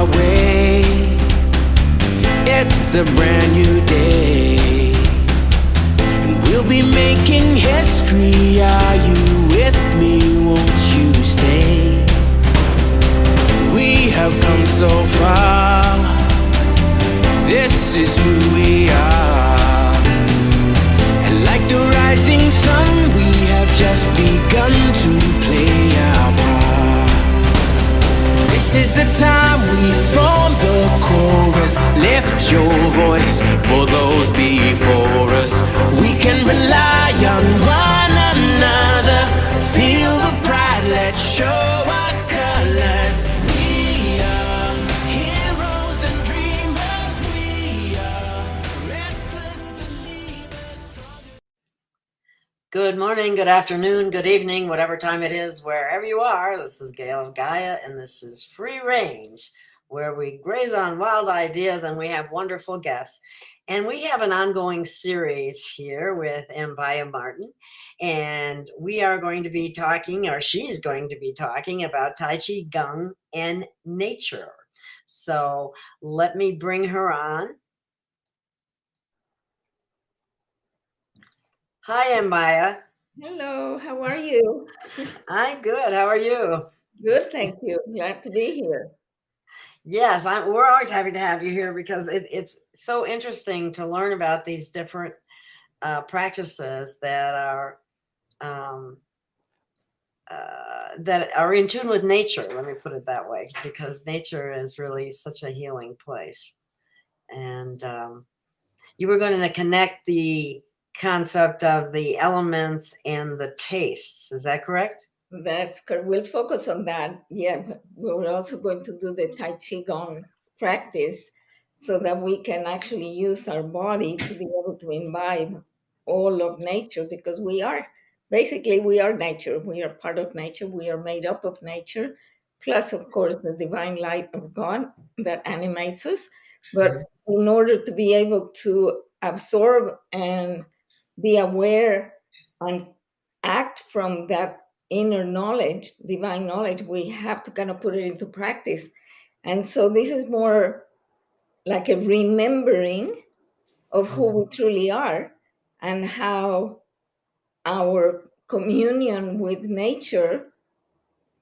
our way. It's a brand new day, and we'll be making history. Are you with me? Won't you stay? We have come so far. This is who we are. And like the rising sun, we have just begun to play our part. This is the time we form the chorus. Lift your voice for those before us. We can rely on one another. Feel the pride, let's show our colors. We are heroes and dreamers. We are restless believers. Good morning, good afternoon, good evening, whatever time it is, wherever you are. This is Gail of Gaia, and this is Free Range, where we graze on wild ideas and we have wonderful guests. And we have an ongoing series here with Ambaya Martin, and we are going to be talking, or she's going to be talking about Tai Chi Gung and nature. So let me bring her on. Hi, Ambaya. Hello, how are you? I'm good. How are you? Good, thank you. Glad to be here. Yes, we're always happy to have you here because it's so interesting to learn about these different practices that are in tune with nature. Let me put it that way, because nature is really such a healing place. And you were going to connect the concept of the elements and the tastes. Is that correct? That's correct. We'll focus on that. Yeah, but we're also going to do the Tai Chi Gung practice so that we can actually use our body to be able to imbibe all of nature, because we are nature. We are part of nature. We are made up of nature, plus, of course, the divine light of God that animates us. But in order to be able to absorb and be aware and act from that inner knowledge, divine knowledge, we have to kind of put it into practice. And so this is more like a remembering of who we truly are and how our communion with nature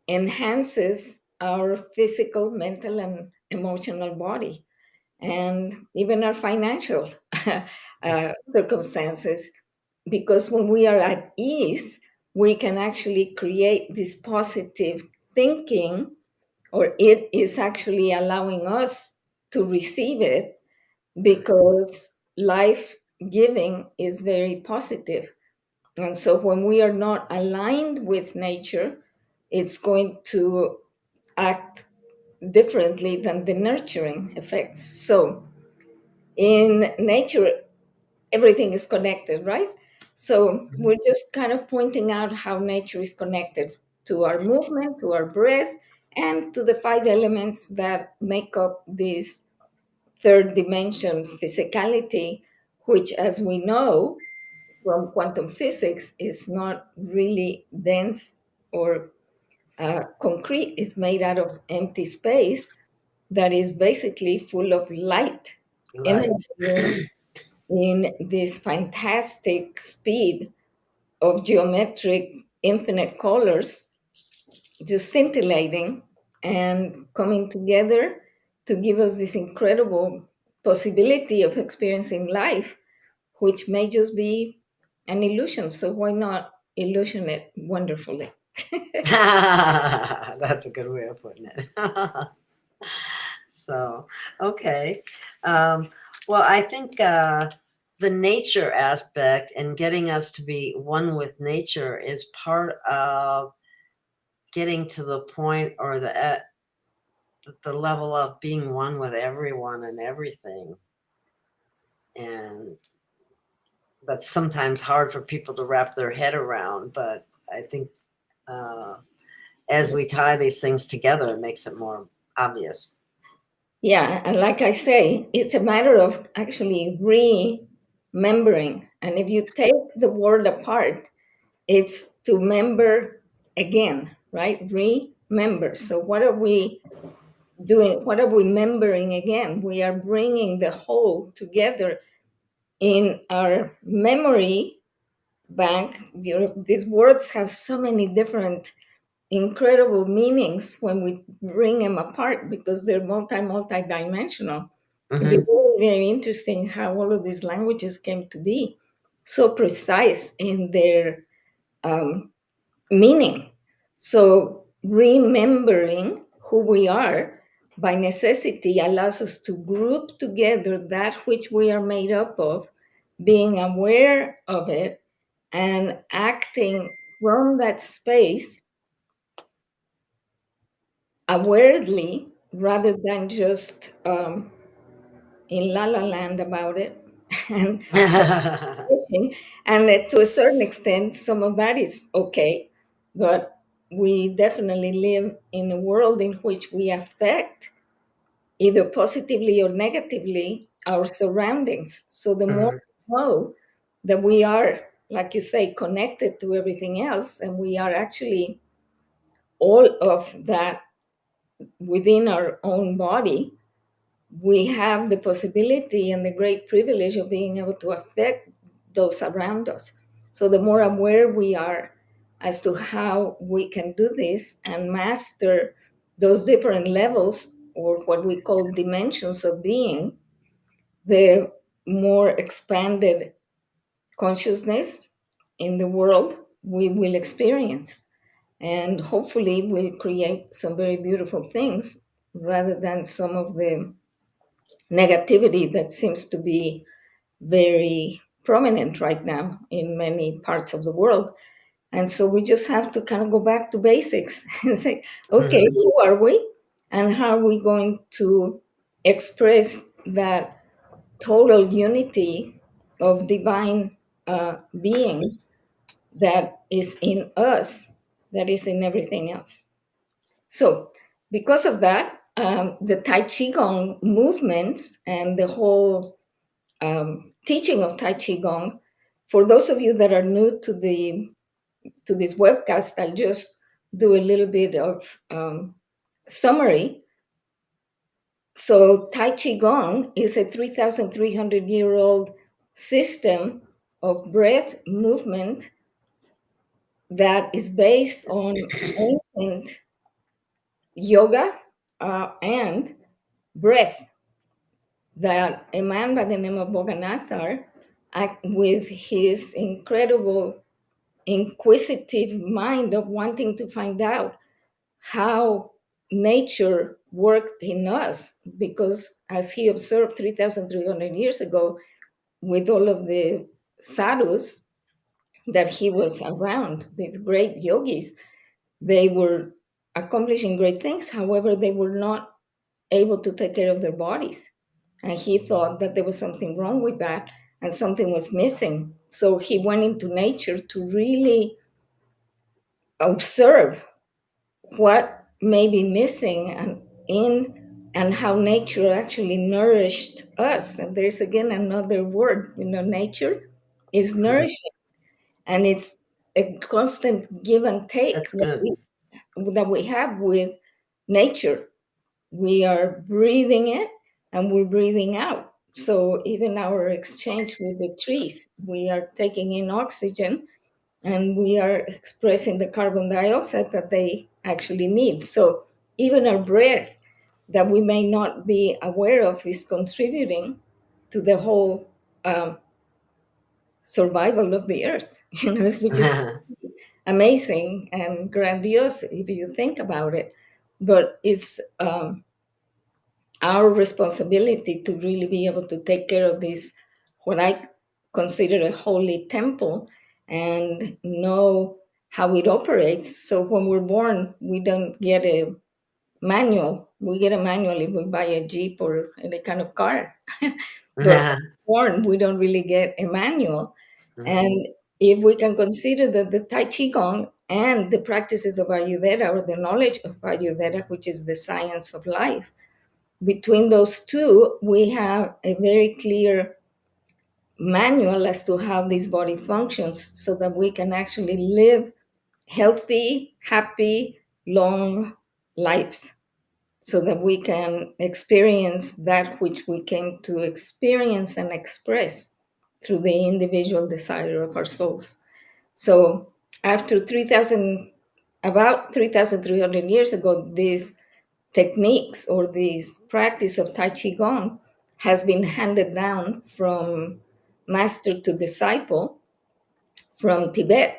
enhances our physical, mental, and emotional body, and even our financial circumstances. Because when we are at ease, we can actually create this positive thinking, or it is actually allowing us to receive it, because life giving is very positive. And so when we are not aligned with nature, it's going to act differently than the nurturing effects. So in nature, everything is connected, right? So we're just kind of pointing out how nature is connected to our movement, to our breath, and to the 5 elements that make up this third dimension physicality, which, as we know from quantum physics, is not really dense or concrete. It's made out of empty space that is basically full of light, emanating in this fantastic speed of geometric infinite colors, just scintillating and coming together to give us this incredible possibility of experiencing life, which may just be an illusion. So why not illusion it wonderfully? That's a good way of putting it. So, okay. Well, I think the nature aspect and getting us to be one with nature is part of getting to the point, or the level of being one with everyone and everything. And that's sometimes hard for people to wrap their head around, but I think as we tie these things together, it makes it more obvious. Yeah, and like I say, it's a matter of actually remembering. And if you take the word apart, it's to member again, right? Remember. So what are we doing? What are we remembering again? We are bringing the whole together in our memory bank. These words have so many different incredible meanings when we bring them apart because they're multi-dimensional. It'd be Hmm. very, very interesting how all of these languages came to be so precise in their um, meaning. So remembering who we are by necessity allows us to group together that which we are made up of, being aware of it and acting from that space awarely rather than just in la la land about it and pushing. And to a certain extent, some of that is okay, but we definitely live in a world in which we affect either positively or negatively our surroundings. So the more Hmm. we know that we are, like you say, connected to everything else, and we are actually all of that within our own body, we have the possibility and the great privilege of being able to affect those around us. So the more aware we are as to how we can do this and master those different levels or what we call dimensions of being, the more expanded consciousness in the world we will experience. And hopefully we'll create some very beautiful things rather than some of the negativity that seems to be very prominent right now in many parts of the world. And so we just have to kind of go back to basics and say, okay, Hmm. who are we? And how are we going to express that total unity of divine being that is in us, that is in everything else? So, because of that, the Tai Chi Gung movements and the whole teaching of Tai Chi Gung, for those of you that are new to this webcast, I'll just do a little bit of summary. So, Tai Chi Gung is a 3,300-year-old system of breath movement that is based on ancient yoga and breath that a man by the name of Boganathar, with his incredible inquisitive mind of wanting to find out how nature worked in us, because as he observed 3,300 years ago with all of the sadhus that he was around, these great yogis, they were accomplishing great things. However, they were not able to take care of their bodies. And he thought that there was something wrong with that and something was missing. So he went into nature to really observe what may be missing and how nature actually nourished us. And there's again another word, nature is nourishing, and it's a constant give and take That's good. that we have with nature. We are breathing in and we're breathing out. So even our exchange with the trees, we are taking in oxygen and we are expressing the carbon dioxide that they actually need. So even our breath that we may not be aware of is contributing to the whole survival of the earth, which is amazing and grandiose if you think about it. But it's our responsibility to really be able to take care of this, what I consider a holy temple, and know how it operates. So when we're born, we don't get a manual. We get a manual if we buy a Jeep or any kind of car. But born, we don't really get a manual. Mhm. And if we can consider that the Tai Chi Gong and the practices of Ayurveda, or the knowledge of Ayurveda, which is the science of life, between those two, we have a very clear manual as to how this body functions so that we can actually live healthy, happy, long lives. so that we can experience that which we came to experience and express through the individual desire of our souls. So after 3,000, about 3,300 years ago, these techniques or this practice of Tai Chi Gung has been handed down from master to disciple from Tibet.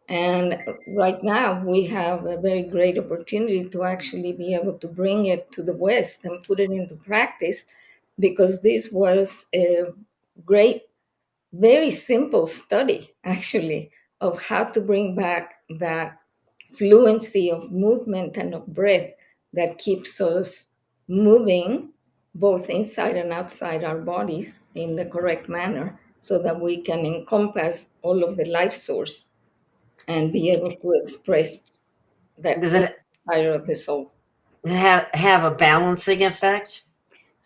And right now, we have a very great opportunity to actually be able to bring it to the West and put it into practice, because this was a great, very simple study, actually, of how to bring back that fluency of movement and of breath that keeps us moving both inside and outside our bodies in the correct manner, so that we can encompass all of the life source and be able to express that Does inner it fire of the soul have a balancing effect?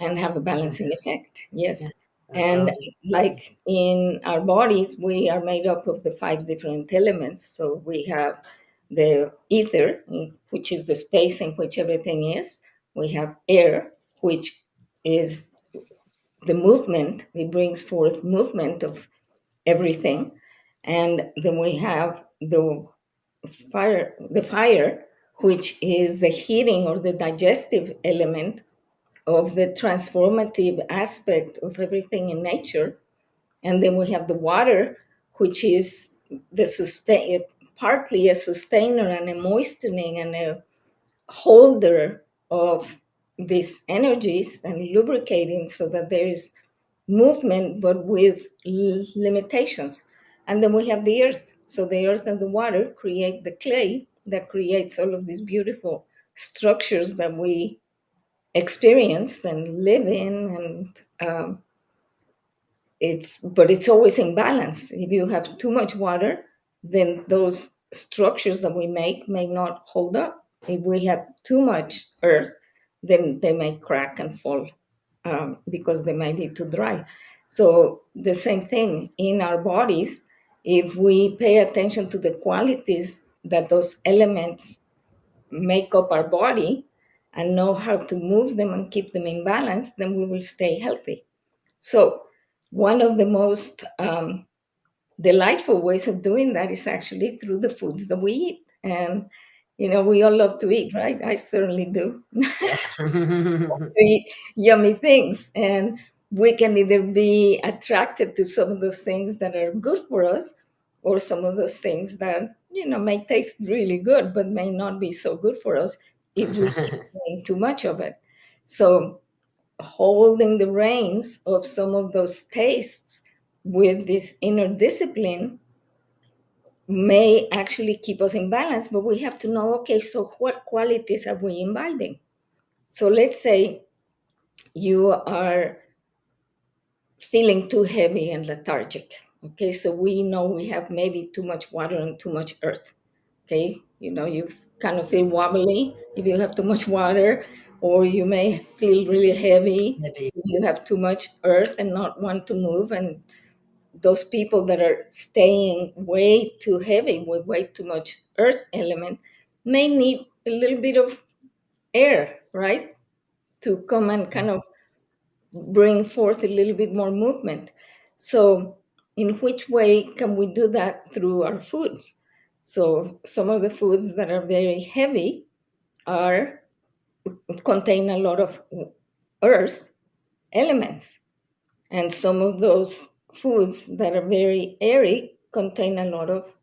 and have a balancing effect. Yeah. Yes. And like in our bodies, we are made up of the five different elements. So we have the ether, which is the space in which everything is. We have air, which is the movement, it brings forth movement of everything. And then we have the fire, which is the heating or the digestive element of the transformative aspect of everything in nature. And then we have the water, which is the sustain, partly a sustainer and a moistening and a holder of these energies and lubricating, so that there is movement but with limitations. And then we have the earth. So the earth and the water create the clay that creates all of these beautiful structures that we experience and live in. And it's always in balance. If you have too much water, then those structures that we make may not hold up. If we have too much earth, then they may crack and fall, because they might be too dry. So the same thing in our bodies. If we pay attention to the qualities that those elements make up our body and know how to move them and keep them in balance, then we will stay healthy. So one of the most delightful ways of doing that is actually through the foods that we eat. And we all love to eat, right? I certainly do. Yeah. Eat yummy things, and we can either be attracted to some of those things that are good for us, or some of those things that may taste really good but may not be so good for us if we keep doing too much of it. So holding the reins of some of those tastes with this inner discipline may actually keep us in balance. But we have to know, okay, so what qualities are we imbibing? So let's say you are feeling too heavy and lethargic. Okay, so we know we have maybe too much water and too much earth. Okay, you kind of feel wobbly if you have too much water, or you may feel really heavy Maybe. if you have too much earth and not want to move. And those people that are staying way too heavy with way too much earth element may need a little bit of air, right, to come and kind of bring forth a little bit more movement. So, in which way can we do that? Through our foods. So, some of the foods that are very heavy are contain a lot of earth elements, and some of those foods that are very airy contain a lot of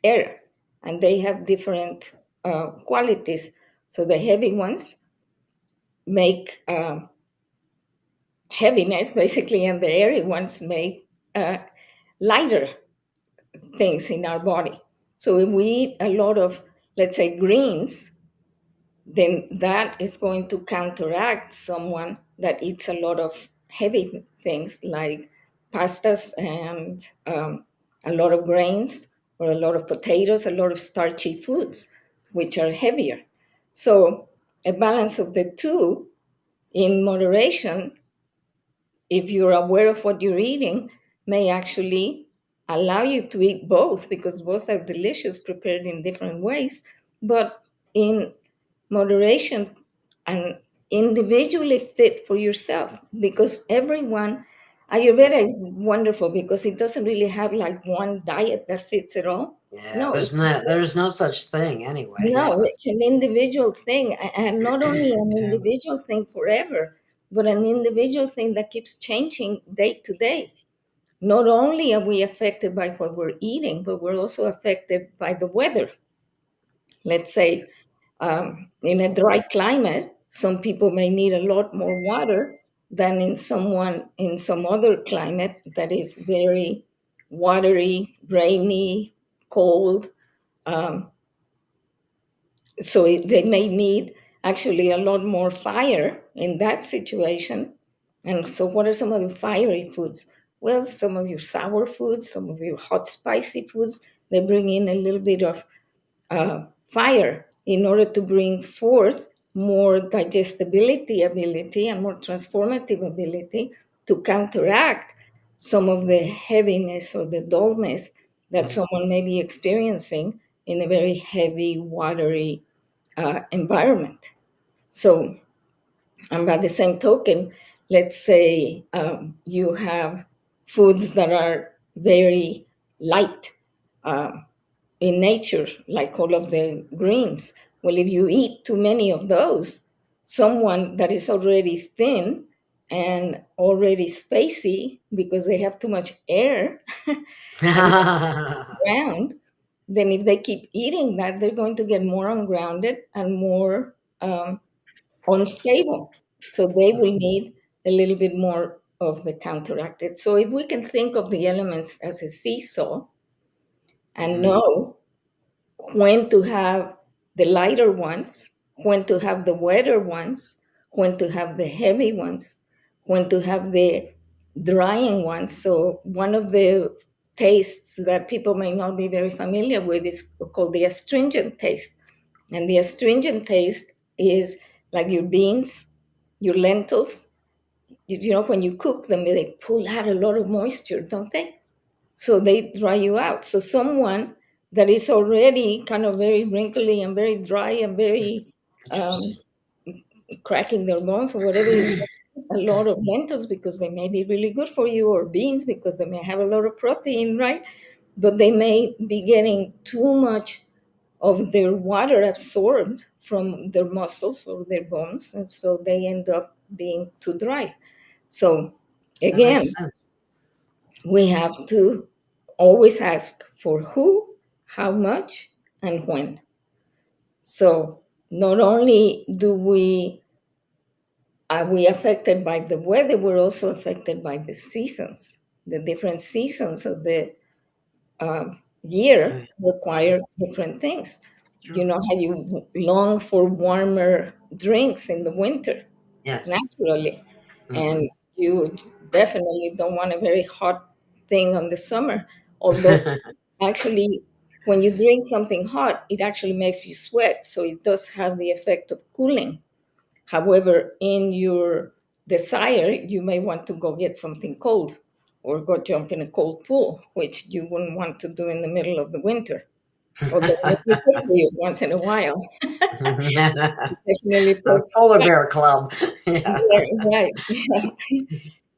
air, and they have different qualities. So, the heavy ones make heaviness basically, and the airy ones make lighter things in our body. So if we eat a lot of, let's say, greens, then that is going to counteract someone that eats a lot of heavy things like pastas and a lot of grains, or a lot of potatoes, a lot of starchy foods, which are heavier. So a balance of the two in moderation, if you're aware of what you're eating, may actually allow you to eat both, because both are delicious, prepared in different ways. But in moderation, and individually fit for yourself, because everyone, Ayurveda is wonderful because it doesn't really have like one diet that fits it all. Yeah, No, there's no such thing anyway. Yeah. no, it's an individual thing, and not only an Yeah. individual thing forever, but an individual thing that keeps changing day to day. Not only are we affected by what we're eating, but we're also affected by the weather. Let's say in a dry climate, some people may need a lot more water than in some other climate that is very watery, rainy, cold. Um, they may need actually a lot more fire in that situation. And so, what are some of the fiery foods? Well, some of your sour foods, some of your hot, spicy foods, they bring in a little bit of fire in order to bring forth more digestibility ability and more transformative ability to counteract some of the heaviness or the dullness that someone may be experiencing in a very heavy, watery environment. So, and by the same token, let's say you have foods that are very light. Um, in nature, like all of the greens. Well, if you eat too many of those, someone that is already thin and already spacey because they have too much air and ground, then if they keep eating that, they're going to get more ungrounded and more unstable. So they will need a little bit more of the counteracted. So if we can think of the elements as a seesaw and know when to have the lighter ones, when to have the wetter ones, when to have the heavy ones, when to have the drying ones. So, one of the tastes that people may not be very familiar with is called the astringent taste. And the astringent taste is like your beans, your lentils. You know, when you cook them, they pull out a lot of moisture, don't they? So they dry you out. So someone that is already kind of very wrinkly and very dry and very um, Interesting. cracking their bones or whatever, a lot of lentils because they may be really good for you, or beans because they may have a lot of protein, right? But they may be getting too much of their water absorbed from their muscles or their bones, and so they end up being too dry. So That again, makes sense. we have to always ask for who, how much, and when. So not only do we are we affected by the weather, we're also affected by the seasons. The different seasons of the year Right. require different things. You True. know how you long for warmer drinks in the winter, Yes. naturally, Hmm. and you definitely don't want a very hot thing on the summer. Although, actually, when you drink something hot, it actually makes you sweat, so it does have the effect of cooling. However, in your desire, you may want to go get something cold or go jump in a cold pool, which you wouldn't want to do in the middle of the winter. Although it is good for you once in a while. Definitely A takes. polar bear club. Yeah. Yeah, right.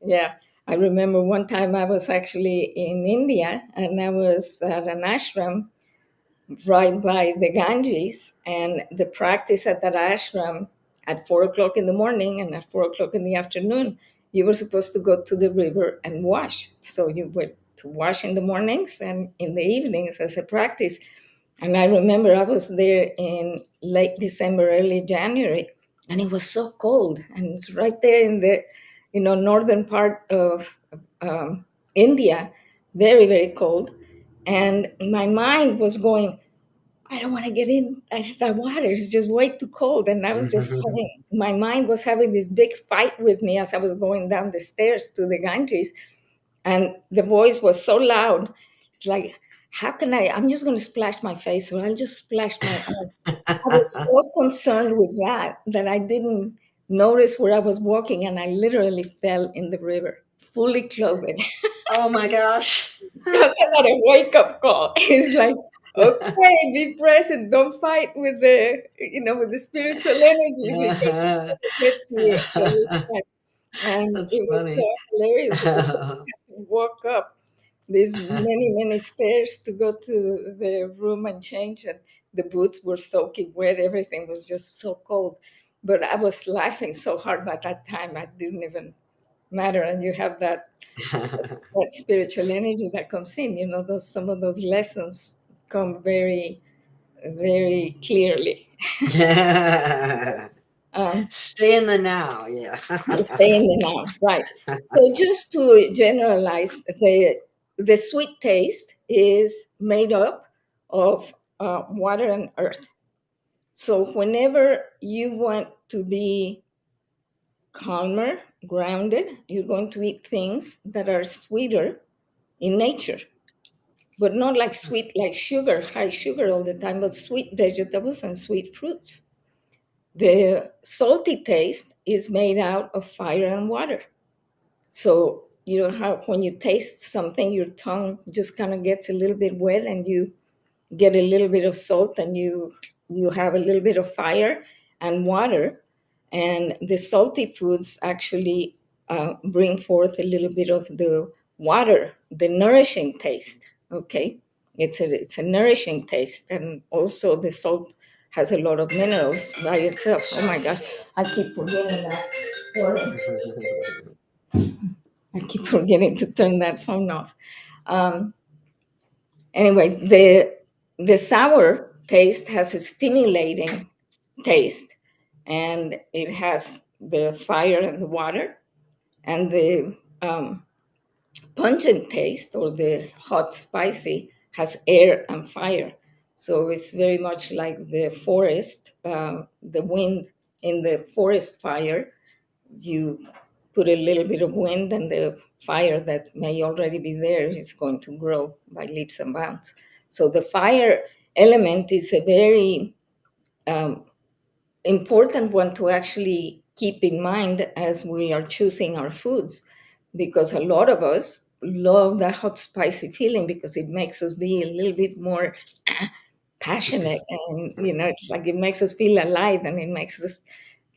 Yeah. I remember one time I was actually in India and I was at an ashram right by the Ganges, and the practice at that ashram at 4 o'clock in the morning and at 4 o'clock in the afternoon, you were supposed to go to the river and wash. So you went to wash in the mornings and in the evenings as a practice. And I remember I was there in late December, early January, and it was so cold. And it's right there in the, northern part of India, very, very cold. And my mind was going, I don't want to get in that water. It's just way too cold. And I was just my mind was having this big fight with me as I was going down the stairs to the Ganges. And the voice was so loud. It's like, how can I'm just going to splash my face, or I'll just splash my arm. I was so concerned with that I didn't notice where I was walking, and I literally fell in the river, fully clothed. Oh my gosh. Talk about a wake up call. It's like, Okay, be present. Don't fight with the, with the spiritual energy because it's gonna get you very fast. And That's it was so funny. hilarious because I had to walk up these many, many stairs to go to the room and change, and the boots were soaking wet. Everything was just so cold. But I was laughing so hard by that time, I didn't even matter. And you have that spiritual energy that comes in. Those some of those lessons come very, very clearly. Um, Stay in the now, yeah. Stay in the now, right? So just to generalize, the sweet taste is made up of water and earth. So whenever you want to be calmer, grounded, you're going to eat things that are sweeter in nature, but not like sweet, like sugar, high sugar all the time, but sweet vegetables and sweet fruits. The salty taste is made out of fire and water. So you know how when you taste something, your tongue just kind of gets a little bit wet, and you get a little bit of salt, and you have a little bit of fire and water, and the salty foods actually bring forth a little bit of the water, the nourishing taste. Okay, it's a nourishing taste, and also the salt has a lot of minerals by itself. Oh my gosh, I keep forgetting that. Sorry. I keep forgetting to turn that phone off. Um, anyway, the sour taste has a stimulating taste, and it has the fire and the water, and the pungent taste, or the hot spicy, has air and fire. So it's very much like the forest, the wind in the forest fire. You put a little bit of wind, and the fire that may already be there is going to grow by leaps and bounds. So the fire element is a very um, important one to actually keep in mind as we are choosing our foods, because a lot of us love that hot spicy feeling because it makes us be a little bit more passionate, and it's like it makes us feel alive, and it makes us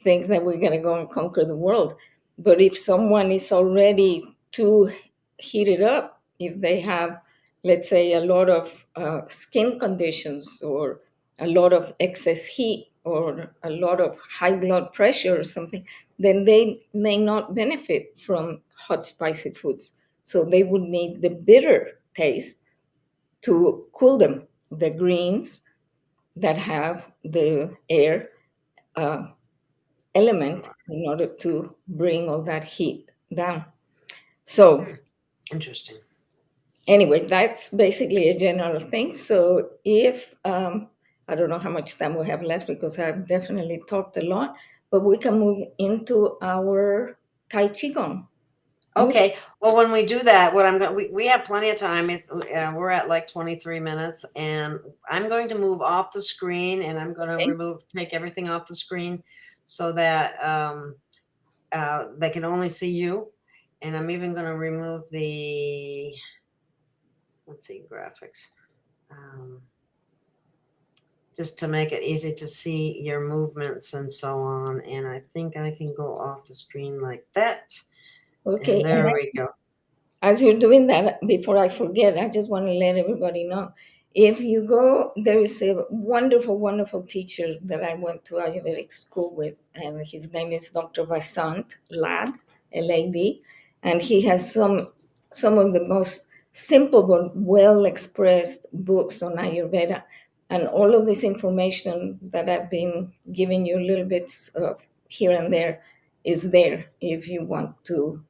think that we're going to go and conquer the world. But if someone is already too heated up, if they have, let's say, a lot of skin conditions, or a lot of excess heat, or a lot of high blood pressure or something, then they may not benefit from hot spicy foods. So they would need the bitter taste to cool them, the greens that have the air uh, element in order to bring all that heat down. So, Interesting. anyway, that's basically a general thing. So, if I don't know how much time we have left because I've definitely talked a lot, but we can move into our Tai Chi Gung. Okay. Well, when we do that, what I'm going we have plenty of time. We're at like 23 minutes, and I'm going to move off the screen, and I'm going Okay. to take everything off the screen so that they can only see you. And I'm even going to remove the, let's see, graphics, just to make it easy to see your movements and so on. And I think I can go off the screen like that. And Okay. And there we go. as you're doing that, before I forget, I just want to let everybody know. If you go, there is a wonderful, wonderful teacher that I went to Ayurvedic school with, and his name is Dr. Vasant Lad, Lad, and he has some of the most simple but well expressed books on Ayurveda, and all of this information that I've been giving you little bits of here and there is there if you want to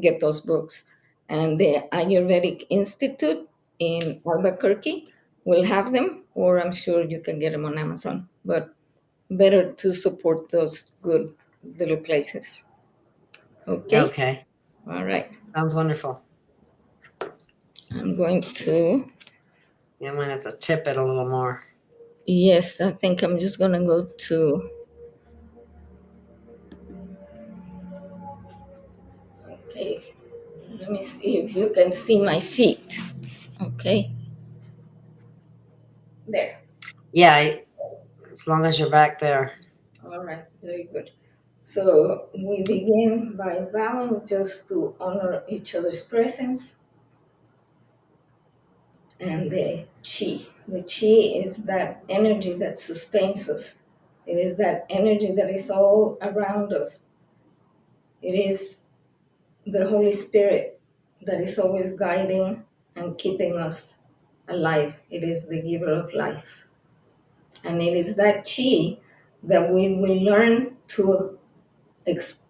get those books. And the Ayurvedic Institute in Albuquerque will have them, or I'm sure you can get them on Amazon. But better to support those good little places. Okay? Okay. All right. Sounds wonderful. I'm going to, Yeah, I'm going to have to tip it a little more. yes, I think I'm just going to go to, okay, let me see if you can see my feet. Okay. Yeah, as long as you're back there. All right, very good. So we begin by bowing just to honor each other's presence and the chi. The chi is that energy that sustains us. It is that energy that is all around us. It is the Holy Spirit that is always guiding and keeping us alive. It is the giver of life. And it is that chi that we will learn ex-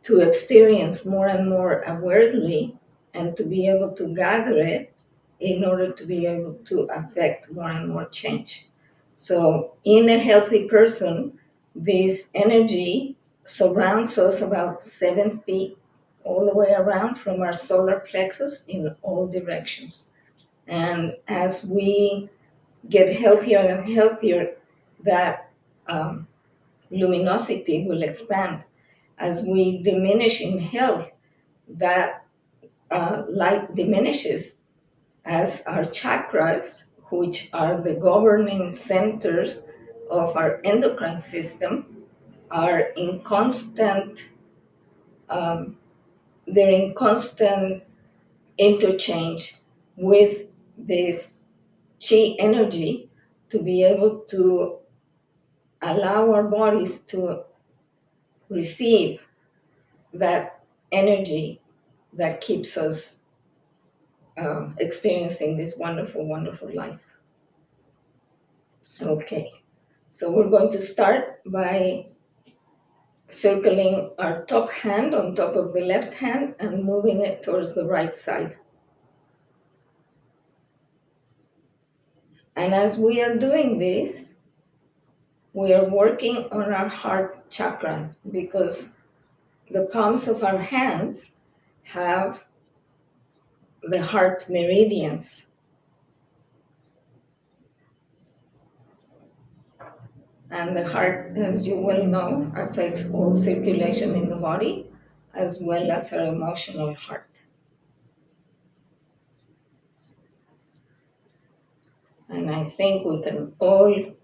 to experience more and more awareness and to be able to gather it in order to be able to affect more and more change. So, in a healthy person, this energy surrounds us about 7 feet all the way around from our solar plexus in all directions. And as we get healthier and healthier, that um, luminosity will expand. As we diminish in health, that light diminishes as our chakras, which are the governing centers of our endocrine system, are in constant, um, they're in constant interchange with this chi energy to be able to allow our bodies to receive that energy that keeps us experiencing this wonderful, wonderful life. Okay, so we're going to start by circling our top hand on top of the left hand and moving it towards the right side. And as we are doing this, we are working on our heart chakra because the palms of our hands have the heart meridians. And the heart, as you well know, affects all circulation in the body as well as our emotional heart. And I think we can all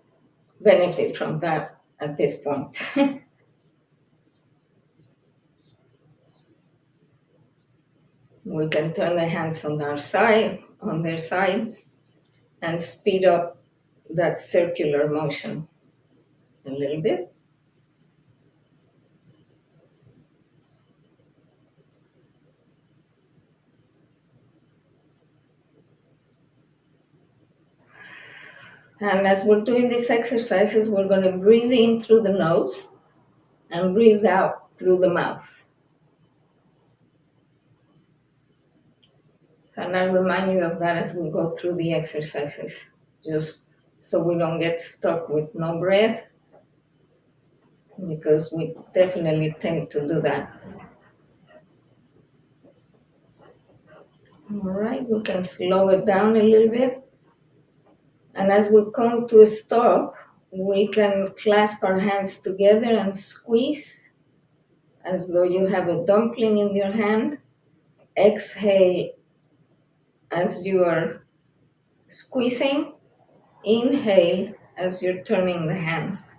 benefit from that at this point. We can turn the hands on our side, on their sides, and speed up that circular motion a little bit. And as we're doing these exercises, we're going to breathe in through the nose and breathe out through the mouth. And I remind you of that as we go through the exercises, just so we don't get stuck with no breath, because we definitely tend to do that. All right, we can slow it down a little bit. And as we come to a stop, we can clasp our hands together and squeeze as though you have a dumpling in your hand. Exhale as you are squeezing. Inhale as you're turning the hands.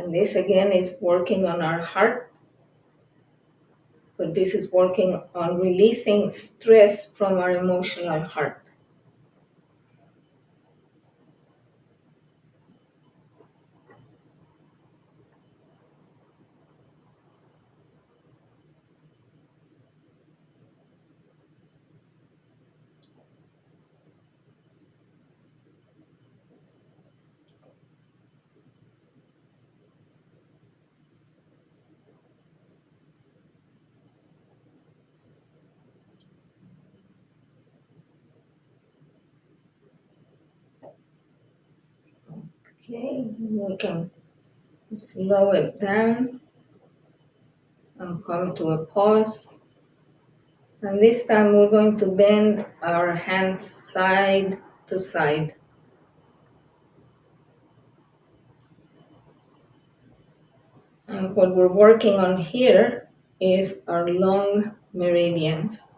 And this again is working on our heart, but this is working on releasing stress from our emotional heart. Okay, we can slow it down and come to a pause. And this time we're going to bend our hands side to side. And what we're working on here is our lung meridians.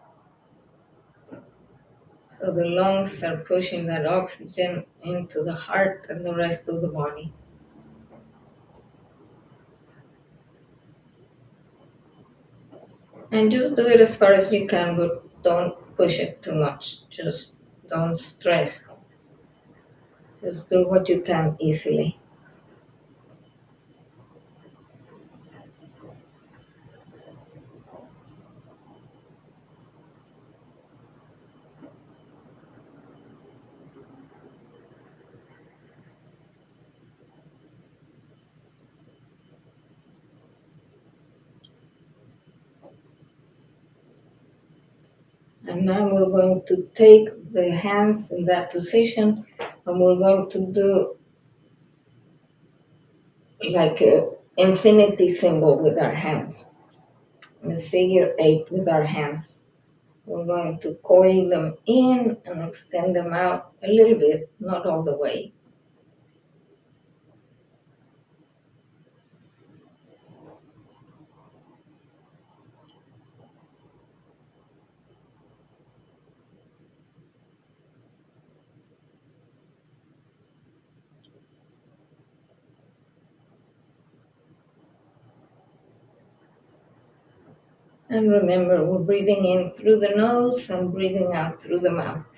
So the lungs are pushing that oxygen into the heart and the rest of the body. And just do it as far as you can, but don't push it too much. Just don't stress. Just do what you can easily. And now we're going to take the hands in that position and we're going to do like a infinity symbol with our hands, a figure 8 with our hands. We're going to coil them in and extend them out a little bit, not all the way. And remember, we're breathing in through the nose and breathing out through the mouth.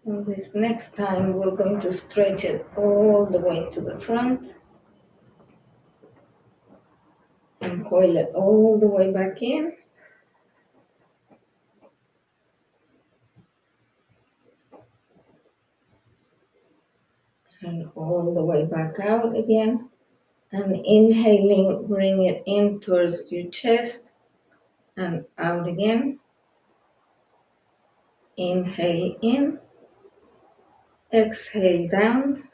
And this next time, we're going to stretch it all the way to the front and coil it all the way back in. And all the way back out again. And inhaling, bring it in towards your chest and out again. Inhale in, exhale down,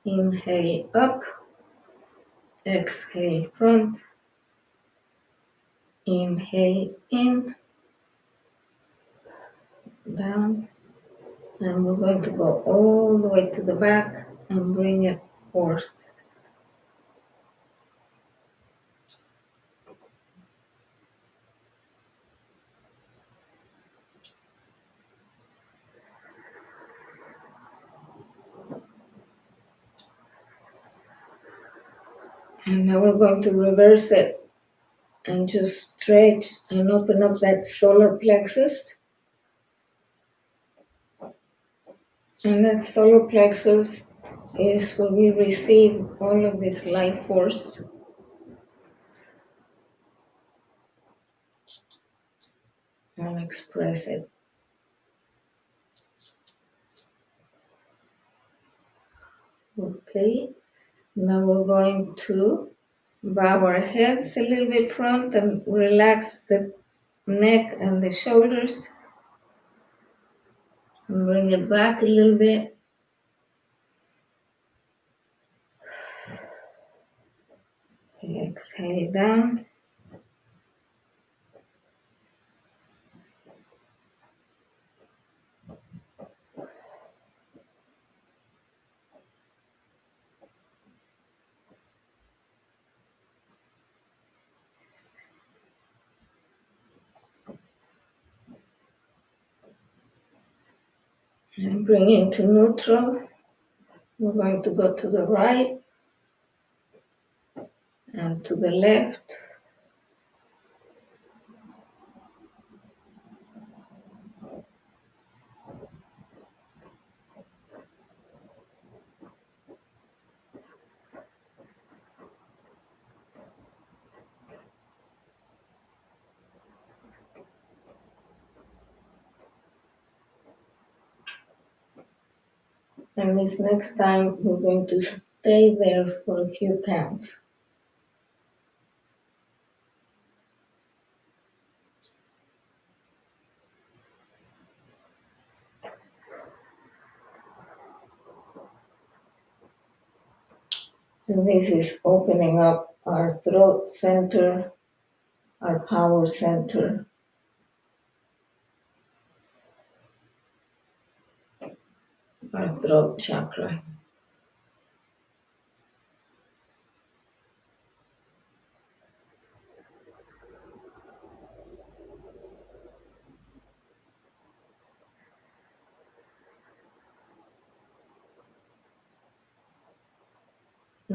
inhale up, exhale front, inhale in, down, and we're going to go all the way to the back and bring it forth. And now we're going to reverse it and just stretch and open up that solar plexus. And that solar plexus is where we receive all of this life force and express it. Okay, now we're going to bow our heads a little bit front and relax the neck and the shoulders. And bring it back a little bit. Exhale down. And bring into neutral. We're going to go to the right and to the left. And this next time, we're going to stay there for a few counts. And this is opening up our throat center, our power center, our throat chakra.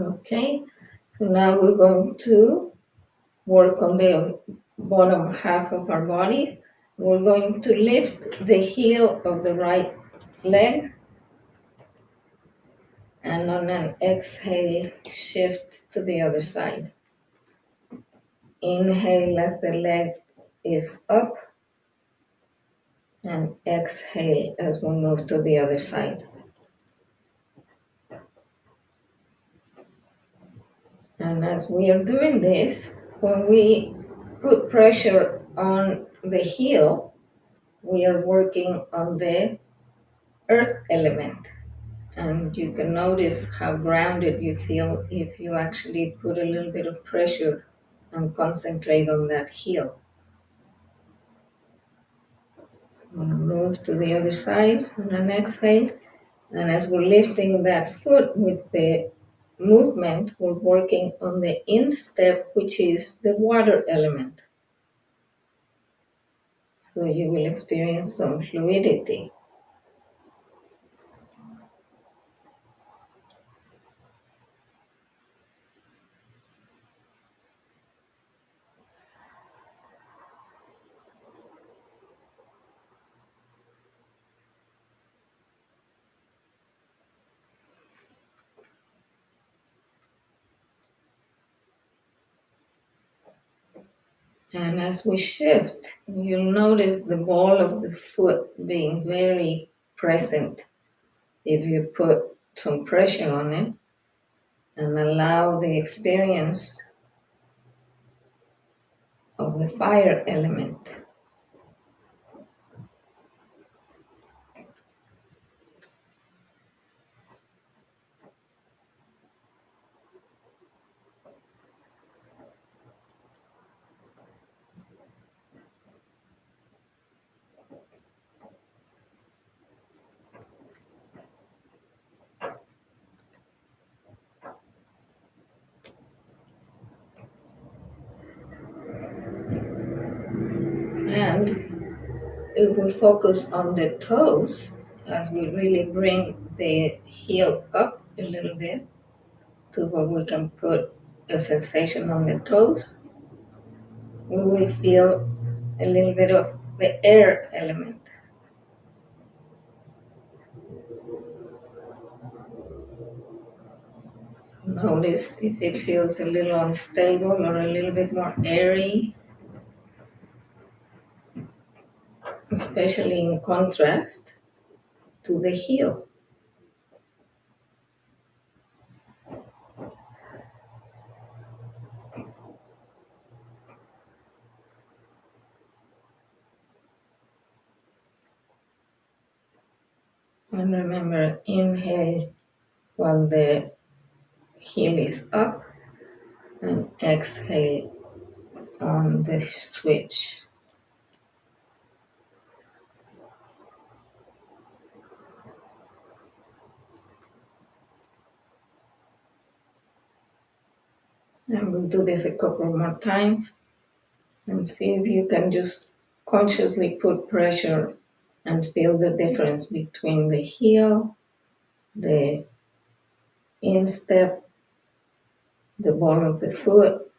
Okay, so now we're going to work on the bottom half of our bodies. We're going to lift the heel of the right leg, and on an exhale, shift to the other side. Inhale as the leg is up, and exhale as we move to the other side. And as we are doing this, when we put pressure on the heel, we are working on the earth element. And you can notice how grounded you feel if you actually put a little bit of pressure and concentrate on that heel. We'll move to the other side on an exhale. And as we're lifting that foot with the movement, we're working on the instep, which is the water element. So you will experience some fluidity. And as we shift, you'll notice the ball of the foot being very present if you put some pressure on it and allow the experience of the fire element. And if we focus on the toes, as we really bring the heel up a little bit to where we can put a sensation on the toes, we will feel a little bit of the air element. So notice if it feels a little unstable or a little bit more airy, especially in contrast to the heel. And remember, inhale while the heel is up, and exhale on the switch. And we'll do this a couple more times and see if you can just consciously put pressure and feel the difference between the heel, the instep, the ball of the foot,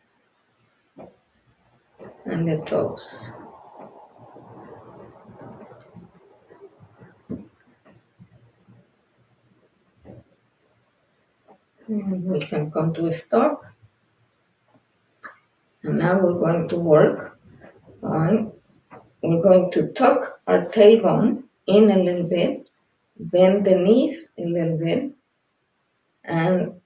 and the toes. And we can come to a stop. And now we're going to work on, we're going to tuck our tailbone in a little bit, bend the knees a little bit, and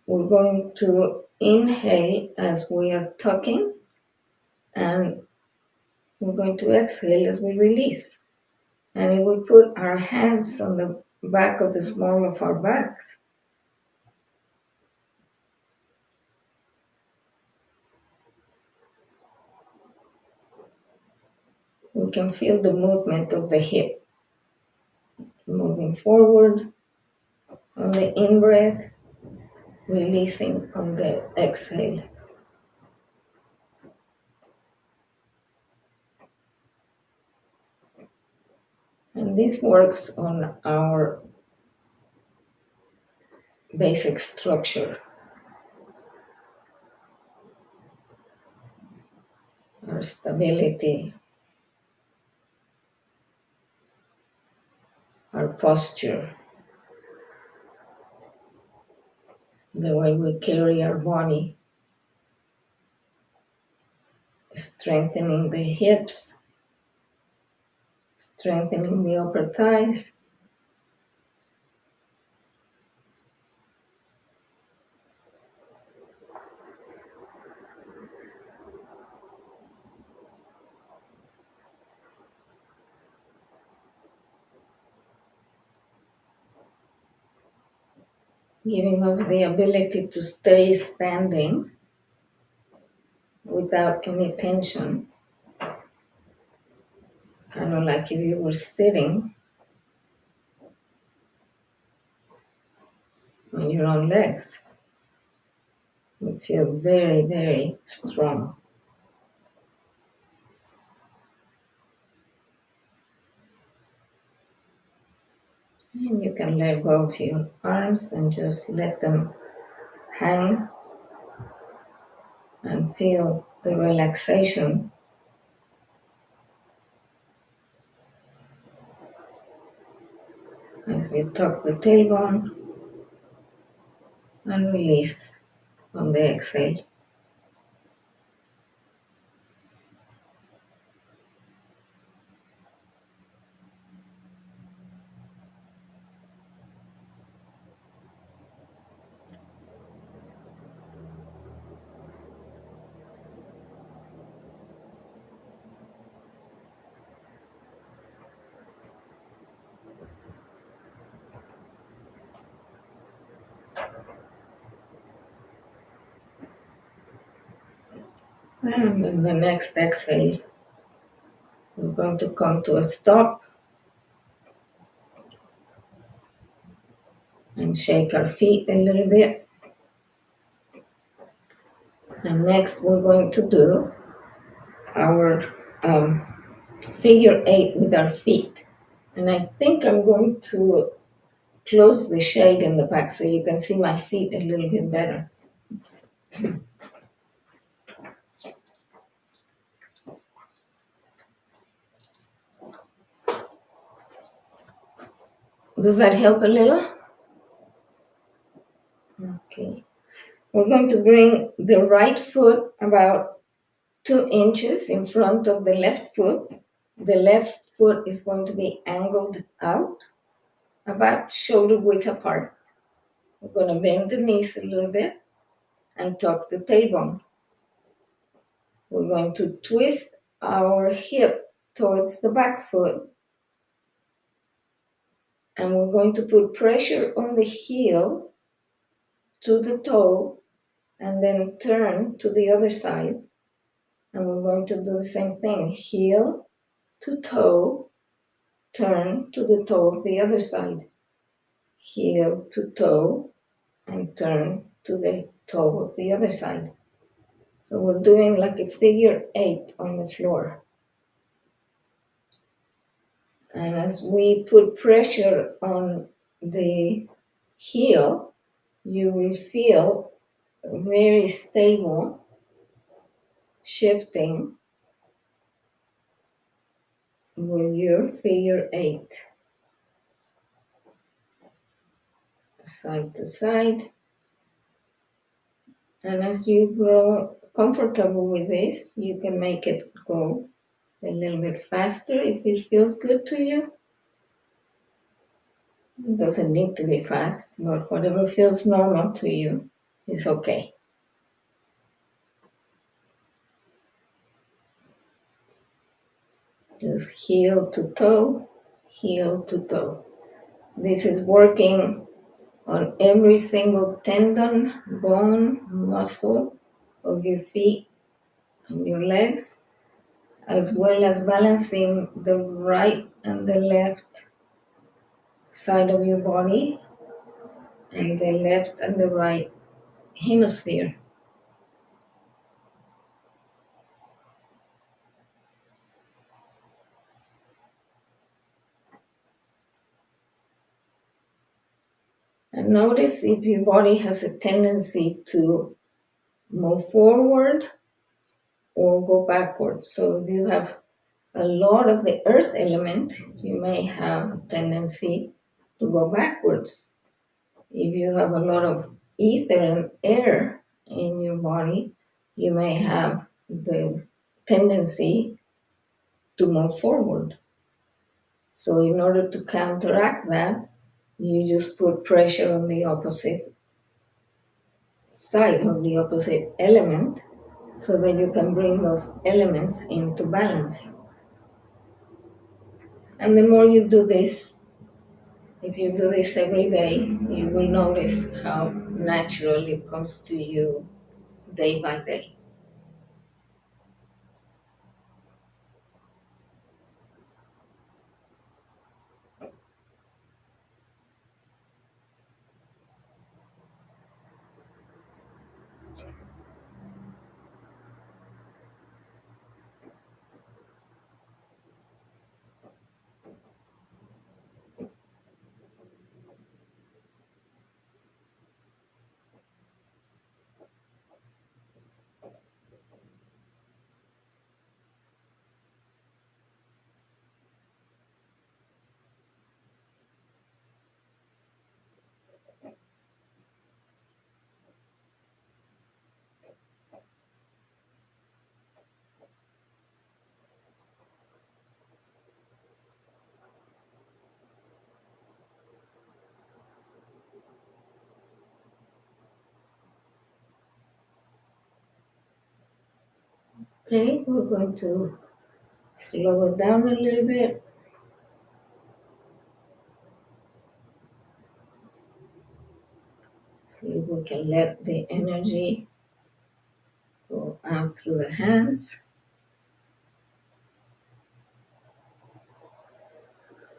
we're going to inhale as we are tucking, and we're going to exhale as we release. And if we put our hands on the back of the small of our backs, we can feel the movement of the hip moving forward on the in-breath, releasing on the exhale. And this works on our basic structure, our stability, our posture, the way we carry our body, strengthening the hips, strengthening the upper thighs, giving us the ability to stay standing without any tension, kind of like if you were sitting on your own legs. You feel very, very strong. And you can let go of your arms and just let them hang and feel the relaxation as you tuck the tailbone and release on the exhale. And in the next exhale, we're going to come to a stop and shake our feet a little bit. And next we're going to do our figure 8 with our feet. And I think I'm going to close the shade in the back so you can see my feet a little bit better. Does that help a little? Okay. We're going to bring the right foot about 2 inches in front of the left foot. The left foot is going to be angled out, about shoulder width apart. We're going to bend the knees a little bit and tuck the tailbone. We're going to twist our hip towards the back foot, and we're going to put pressure on the heel to the toe and then turn to the other side. And we're going to do the same thing, heel to toe, turn to the toe of the other side. Heel to toe and turn to the toe of the other side. So we're doing like a figure 8 on the floor. And as we put pressure on the heel, you will feel very stable shifting with your figure 8. Side to side. And as you grow comfortable with this, you can make it go a little bit faster if it feels good to you. It doesn't need to be fast, but whatever feels normal to you is okay. Just heel to toe, heel to toe. This is working on every single tendon, bone, muscle of your feet and your legs, as well as balancing the right and the left side of your body and the left and the right hemisphere. And notice if your body has a tendency to move forward or go backwards. So if you have a lot of the earth element, you may have a tendency to go backwards. If you have a lot of ether and air in your body, you may have the tendency to move forward. So in order to counteract that, you just put pressure on the opposite side, on the opposite element, so that you can bring those elements into balance. And the more you do this, if you do this every day, you will notice how natural it comes to you day by day. Okay, we're going to slow it down a little bit. See if we can let the energy go out through the hands.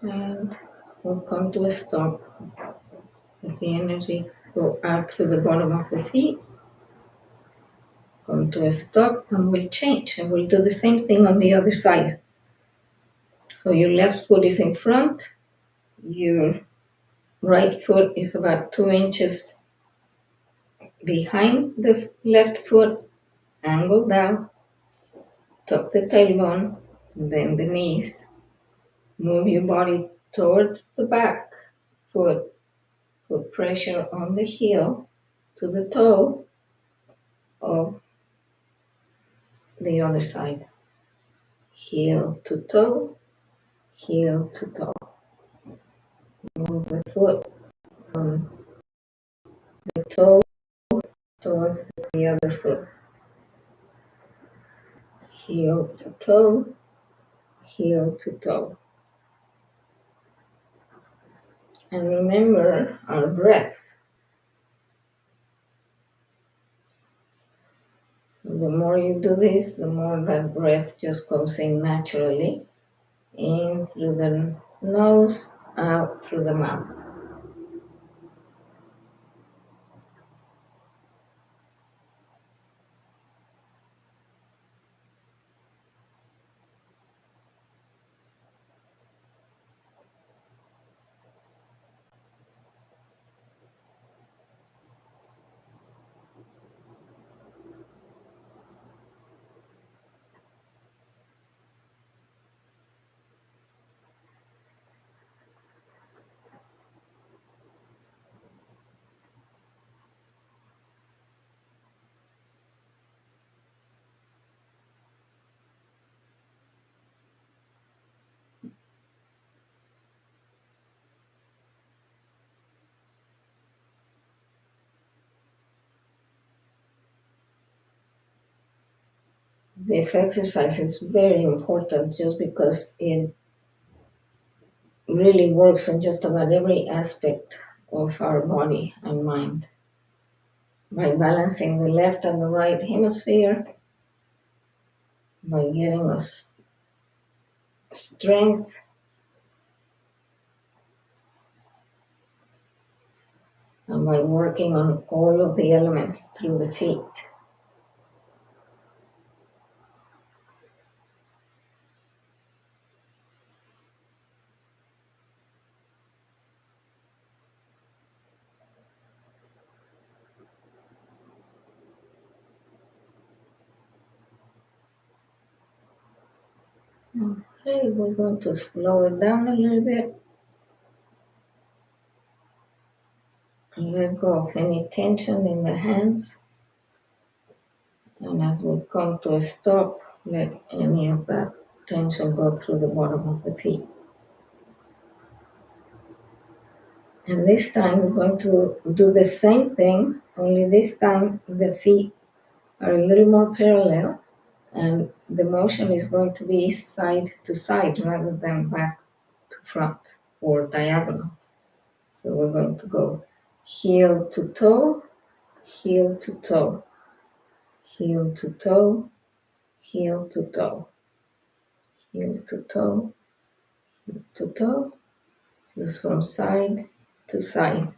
And we'll come to a stop. Let the energy go out through the bottom of the feet. Come to a stop and we'll change. And we'll do the same thing on the other side. So your left foot is in front. Your right foot is about 2 inches behind the left foot. Angle down. Tuck the tailbone. Bend the knees. Move your body towards the back foot. Put pressure on the heel to the toe of the other side. Heel to toe, heel to toe. Move the foot from the toe towards the other foot. Heel to toe, heel to toe. And remember our breath. The more you do this, the more that breath just comes in naturally. In through the nose, out through the mouth. This exercise is very important just because it really works on just about every aspect of our body and mind. By balancing the left and the right hemisphere, by getting us strength, and by working on all of the elements through the feet. Okay, we're going to slow it down a little bit. Let go of any tension in the hands. And as we come to a stop, let any of that tension go through the bottom of the feet. And this time we're going to do the same thing, only this time the feet are a little more parallel and the motion is going to be side to side rather than back to front or diagonal. So we're going to go heel to toe, heel to toe, heel to toe, heel to toe, heel to toe, heel to toe, just from side to side.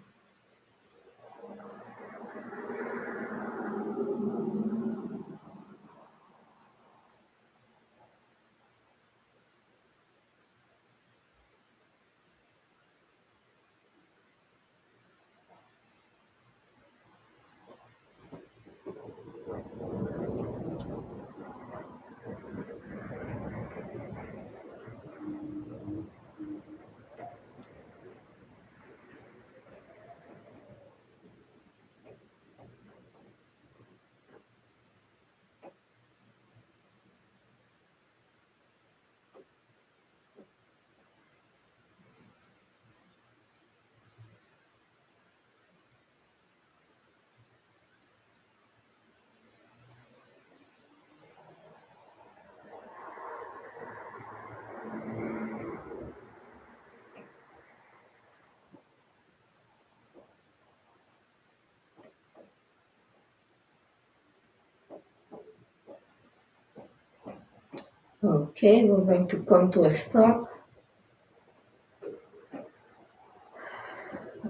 Okay, we're going to come to a stop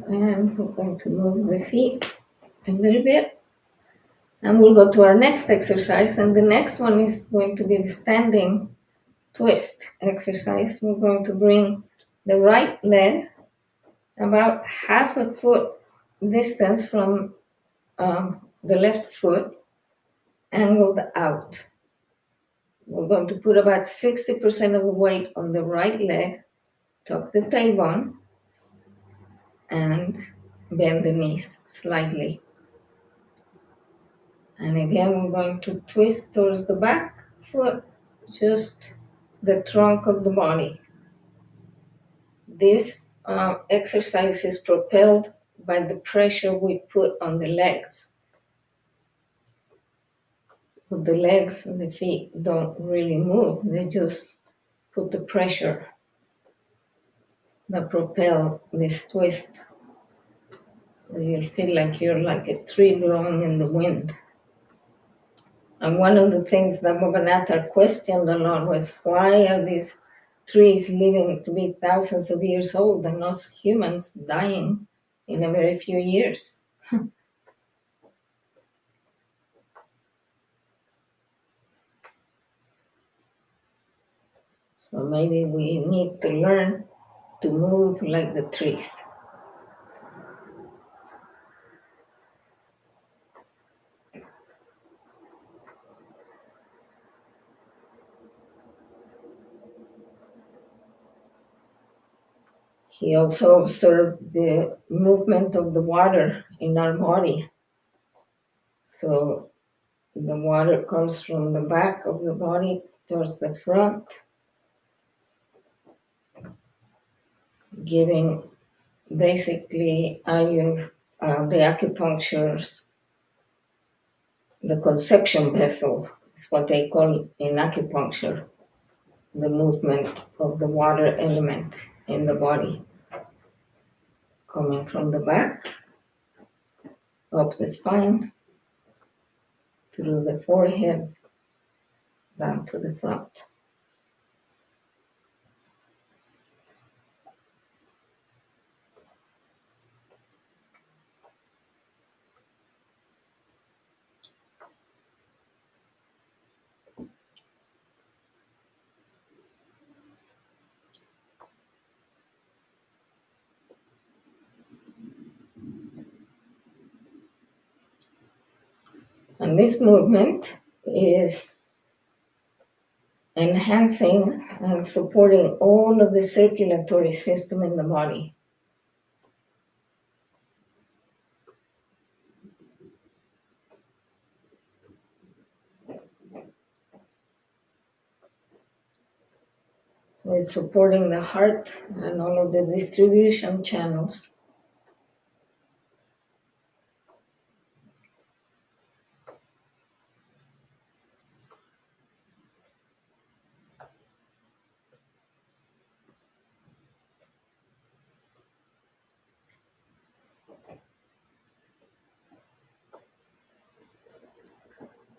and we're going to move the feet a little bit and we'll go to our next exercise, and the next one is going to be the standing twist exercise. We're going to bring the right leg about half a foot distance from the left foot, angled out. We're going to put about 60% of the weight on the right leg, tuck the tailbone, and bend the knees slightly. And again, we're going to twist towards the back foot, just the trunk of the body. This exercise is propelled by the pressure we put on the legs. But the legs and the feet don't really move, they just put the pressure that propel this twist. So you'll feel like you're like a tree blowing in the wind. And one of the things that Boganathar questioned a lot was, why are these trees living to be thousands of years old and us humans dying in a very few years? So maybe we need to learn to move like the trees. He also observed the movement of the water in our body. So the water comes from the back of the body towards the front, giving basically the acupunctures, the conception vessel is what they call in acupuncture, the movement of the water element in the body, coming from the back, up the spine, through the forehead, down to the front. And this movement is enhancing and supporting all of the circulatory system in the body. It's supporting the heart and all of the distribution channels.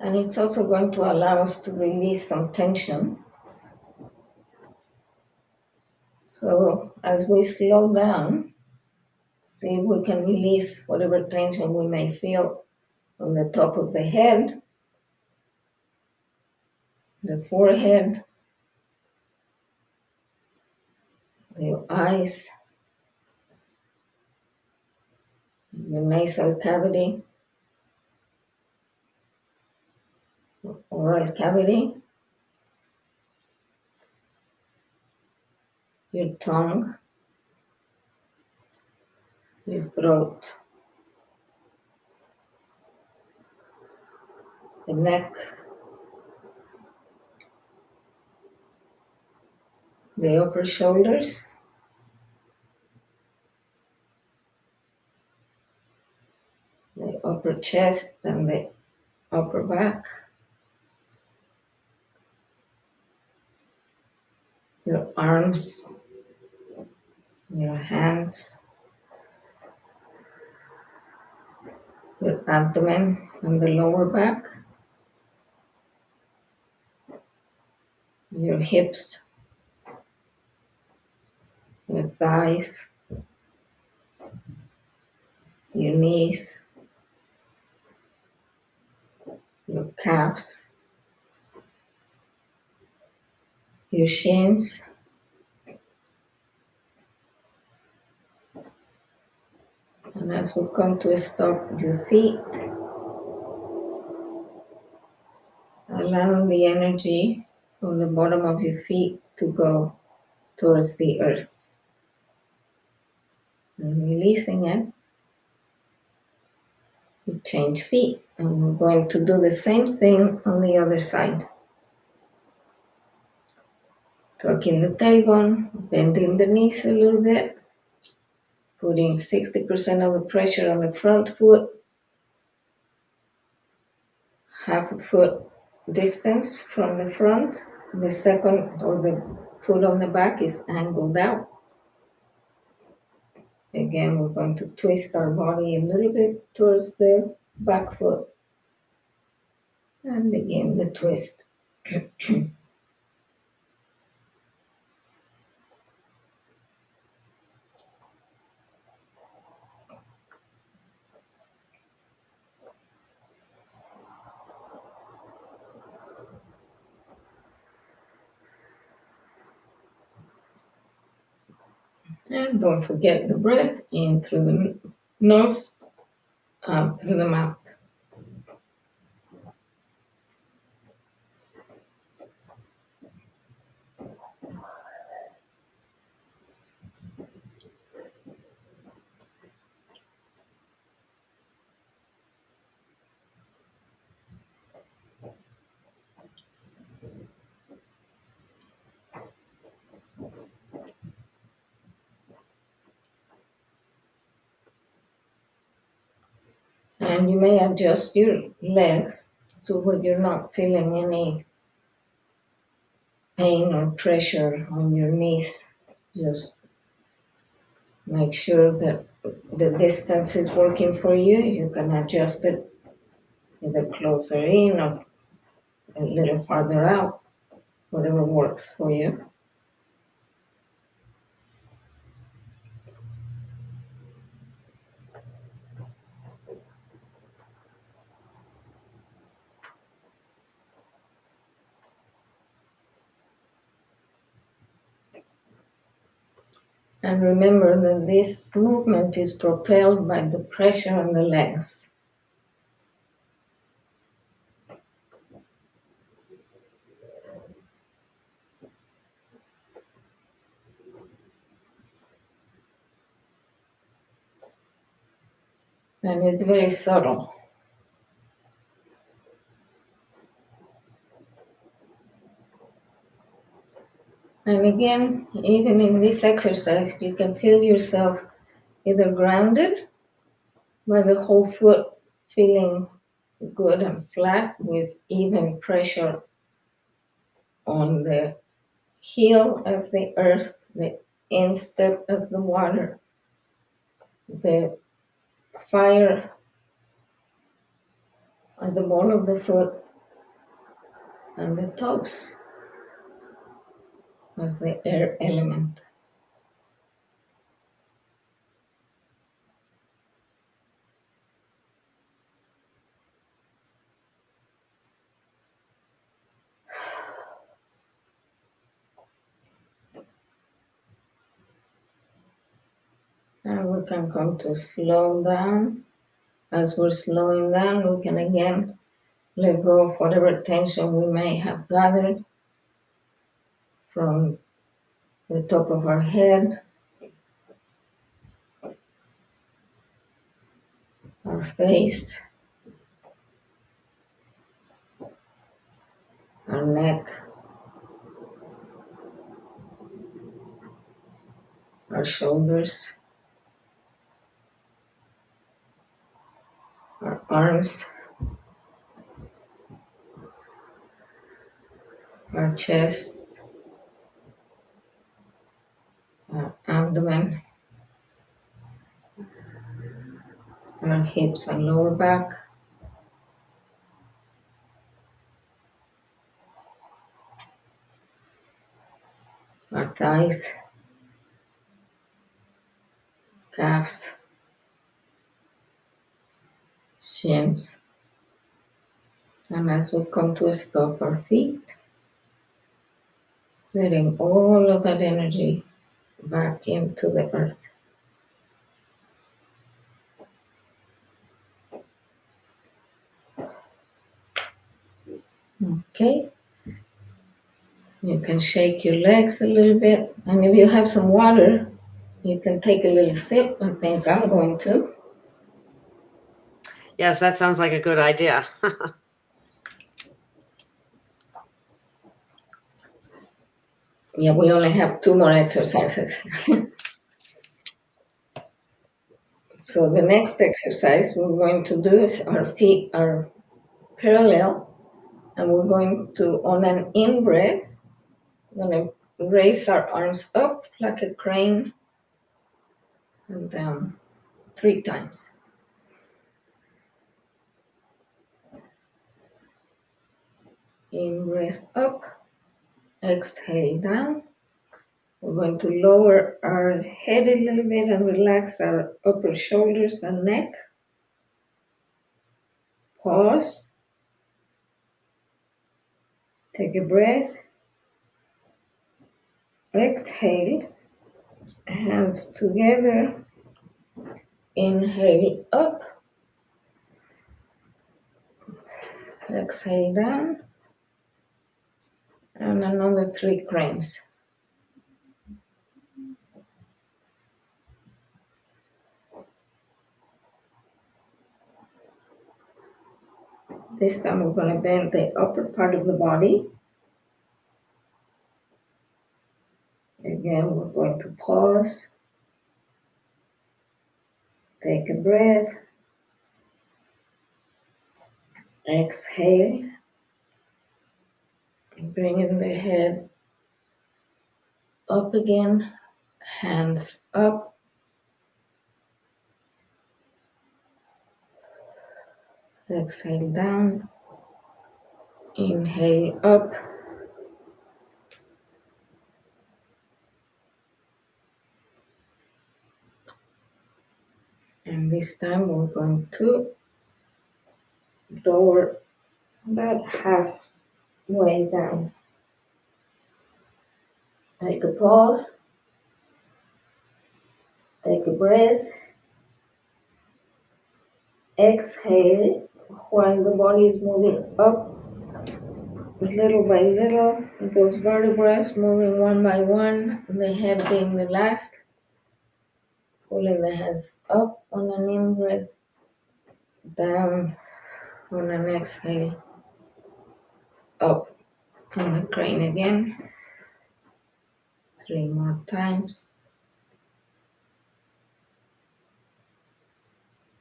And it's also going to allow us to release some tension. So as we slow down, see if we can release whatever tension we may feel on the top of the head, the forehead, your eyes, your nasal cavity, oral cavity, your tongue, your throat, the neck, the upper shoulders, the upper chest, and the upper back, your arms, your hands, your abdomen and the lower back, your hips, your thighs, your knees, your calves, your shins, and as we come to a stop, your feet, allowing the energy from the bottom of your feet to go towards the earth. And releasing it, we change feet. And we're going to do the same thing on the other side. Tucking the tailbone, bending the knees a little bit, putting 60% of the pressure on the front foot, half a foot distance from the front. The second or the foot on the back is angled out. Again, we're going to twist our body a little bit towards the back foot and begin the twist. And don't forget the breath in through the nose, out through the mouth. And you may adjust your legs to where you're not feeling any pain or pressure on your knees. Just make sure that the distance is working for you. You can adjust it either closer in or a little farther out, whatever works for you. And remember that this movement is propelled by the pressure on the legs. and it's very subtle. And again, even in this exercise, you can feel yourself either grounded by the whole foot feeling good and flat with even pressure on the heel as the earth, the instep as the water, the fire at the ball of the foot, and the toes as the air element. And we can come to slow down. As we're slowing down, we can again let go of whatever tension we may have gathered from the top of our head, our face, our neck, our shoulders, our arms, our chest, our abdomen, our hips and lower back, our thighs, calves, shins. And as we come to a stop, our feet, letting all of that energy back into the earth. Okay, you can shake your legs a little bit, and if you have some water, you can take a little sip. I think I'm going to. Yes, that sounds like a good idea. Yeah, we only have 2 more exercises. So the next exercise we're going to do is our feet are parallel, and we're going to, on an in-breath, we're going to raise our arms up like a crane and down 3 times. In-breath up, exhale down. We're going to lower our head a little bit and relax our upper shoulders and neck. Pause. Take a breath. Exhale. Hands together. Inhale up. Exhale down. And another 3 cranes. This time we're going to bend the upper part of the body. Again, we're going to pause. Take a breath. Exhale. Bringing the head up again. Hands up. Exhale down. Inhale up. And this time we're going to lower about halfway down. Take a pause. Take a breath. Exhale while the body is moving up little by little. Those vertebrae moving one by one, the head being the last. Pulling the hands up on an in-breath down on an exhale, up on the crane again, 3 more times.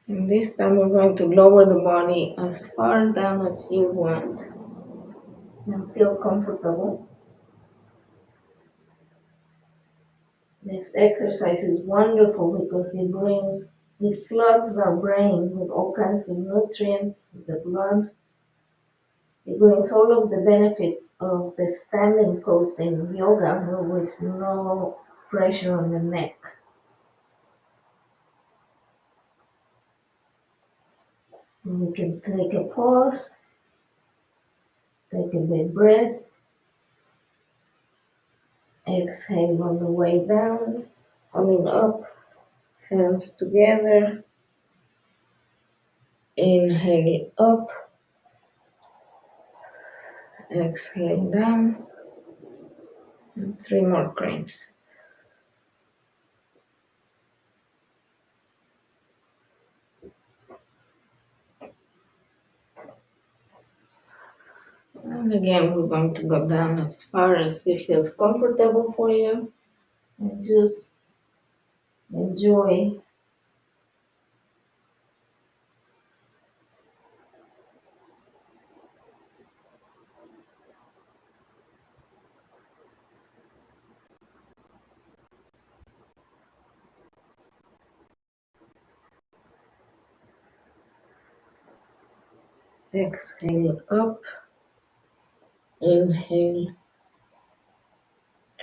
And this time we're going to lower the body as far down as you want and feel comfortable. This exercise is wonderful because it floods our brain with all kinds of nutrients, the blood. It brings all of the benefits of the standing pose in yoga with no pressure on the neck. And we can take a pause, take a big breath, exhale on the way down, coming up, hands together, inhale up, exhale down, and 3 more cranes. And again, we're going to go down as far as it feels comfortable for you, and just enjoy. Exhale up, inhale,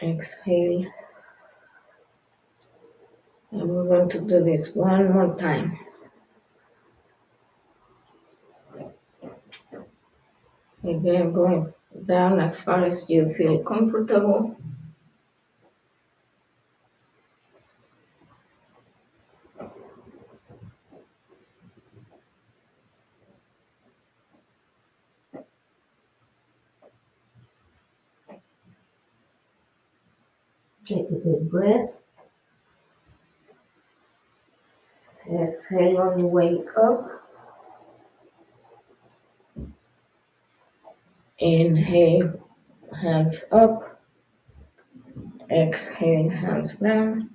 exhale. And we're going to do this one more time. Again, going down as far as you feel comfortable. Take a big breath. Exhale on the way up. Inhale, hands up. Exhale, hands down.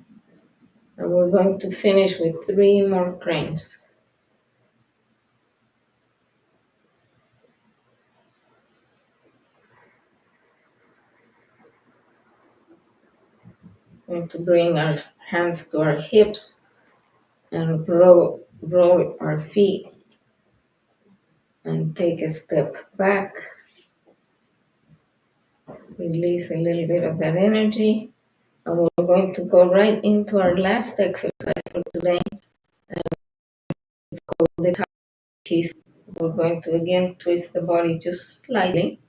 And we're going to finish with 3 more cranes. We're going to bring our hands to our hips and roll our feet and take a step back. Release a little bit of that energy. And we're going to go right into our last exercise for today. And it's called the Tai Chi. We're going to again twist the body just slightly.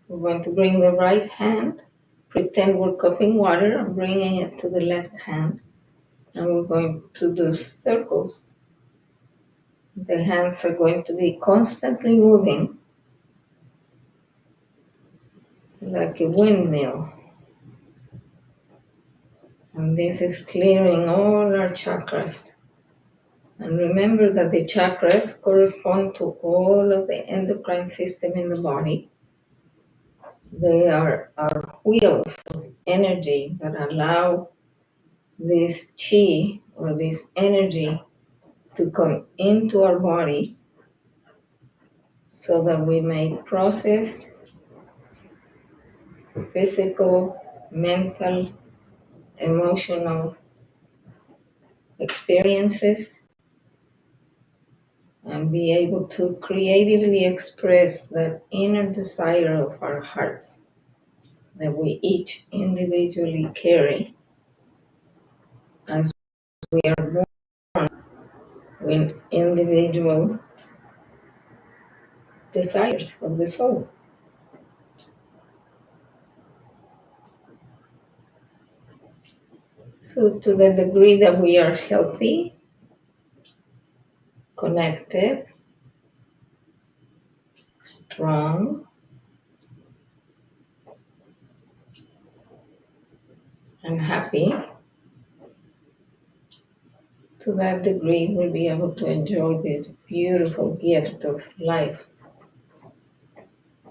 We're going to bring the right hand, pretend we're coughing water and bringing it to the left hand. And we're going to do circles. The hands are going to be constantly moving like a windmill. And this is clearing all our chakras. And remember that the chakras correspond to all of the endocrine system in the body. They are our wheels of energy that allow this chi or this energy to come into our body so that we may process physical, mental, emotional experiences and be able to creatively express that inner desire of our hearts that we each individually carry as we are born with individual desires of the soul. So to the degree that we are healthy, connected, strong, and happy, to that degree, we'll be able to enjoy this beautiful gift of life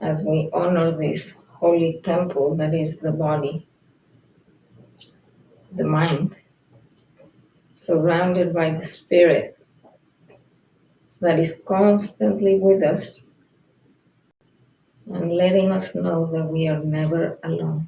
as we honor this holy temple that is the body, the mind, surrounded by the spirit that is constantly with us and letting us know that we are never alone.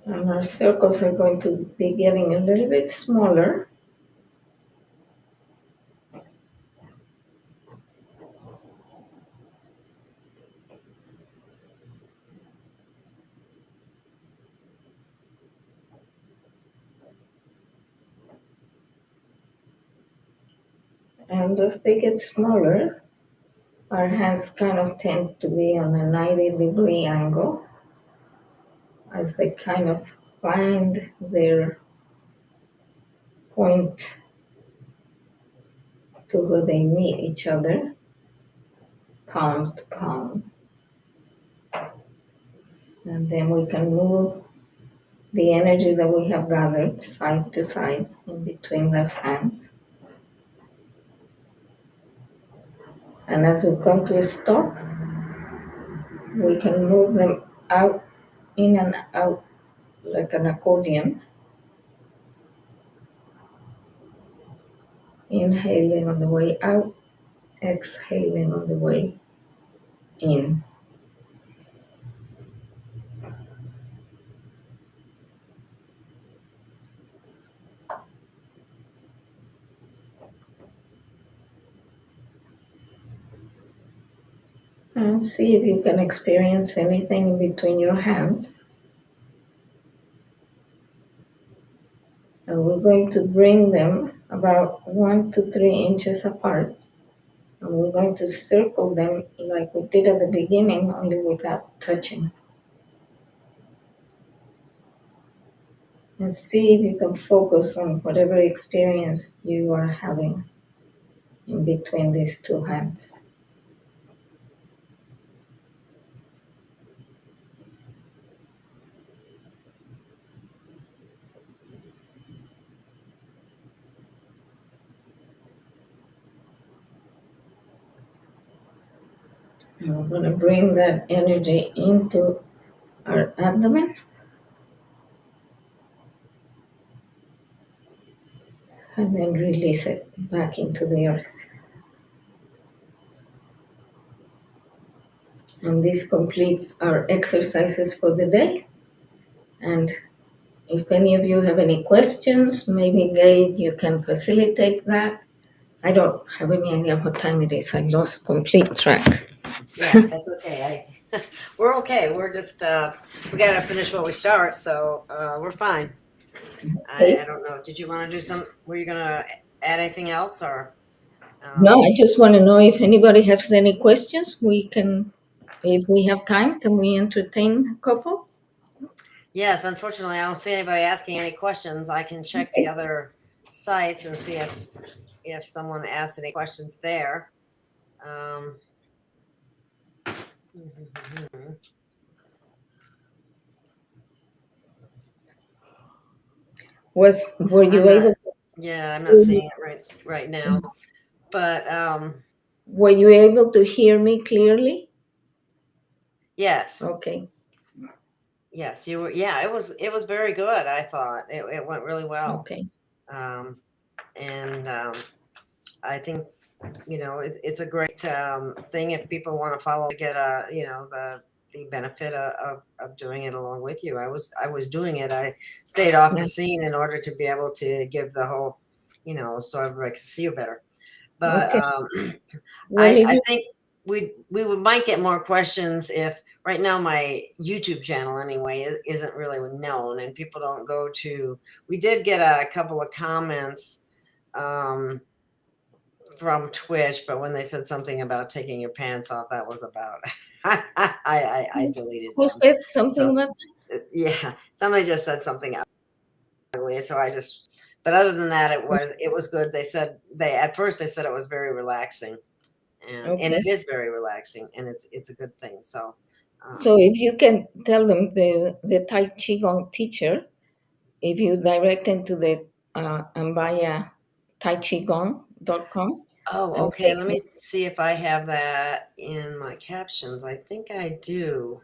And our circles are going to be getting a little bit smaller. And as they get smaller, our hands kind of tend to be on a 90-degree angle as they kind of find their point to where they meet each other, palm to palm. And then we can move the energy that we have gathered side to side in between those hands. And as we come to a stop, we can move them out, in and out, like an accordion. Inhaling on the way out, exhaling on the way in. And see if you can experience anything in between your hands. And we're going to bring them about 1 to 3 inches apart. And we're going to circle them like we did at the beginning, only without touching. And see if you can focus on whatever experience you are having in between these two hands. And we're going to bring that energy into our abdomen. And then release it back into the earth. And this completes our exercises for the day. And if any of you have any questions, maybe Gail, you can facilitate that. I don't have any idea what time it is. I lost complete track. Yeah, that's okay. We're okay. We're just we gotta finish what we start, so we're fine. Okay. I don't know. Did you want to do some? Were you gonna add anything else, or? No, I just want to know if anybody has any questions. We can, if we have time, can we entertain a couple? Yes. Unfortunately, I don't see anybody asking any questions. I can check the other sites and see if someone asked any questions there. Were you able to? Yeah, I'm not seeing it right now. But Were you able to hear me clearly? yes. Okay. Yes, you were. Yeah, it was very good. I thought it went really well. Okay. And I think it's a great thing if people want to follow to get the benefit of doing it along with you. I was doing it. I stayed off the scene in order to be able to give the whole, so everybody can see you better. But Okay. Well, I think might get more questions if right now my YouTube channel anyway isn't really known and people don't go to. We did get a couple of comments from Twitch, but when they said something about taking your pants off, that was about I deleted Who them. said something So, about yeah, somebody just said something ugly, so I just. But other than that, it was good. They said at first they said it was very relaxing, and okay. it is very relaxing, and it's a good thing. So. So if you can tell them the Tai Chi Gung teacher, if you direct them to the Ambaya TaiChiGung.com Oh, and okay. Let me Facebook, see if I have that in my captions. I think I do.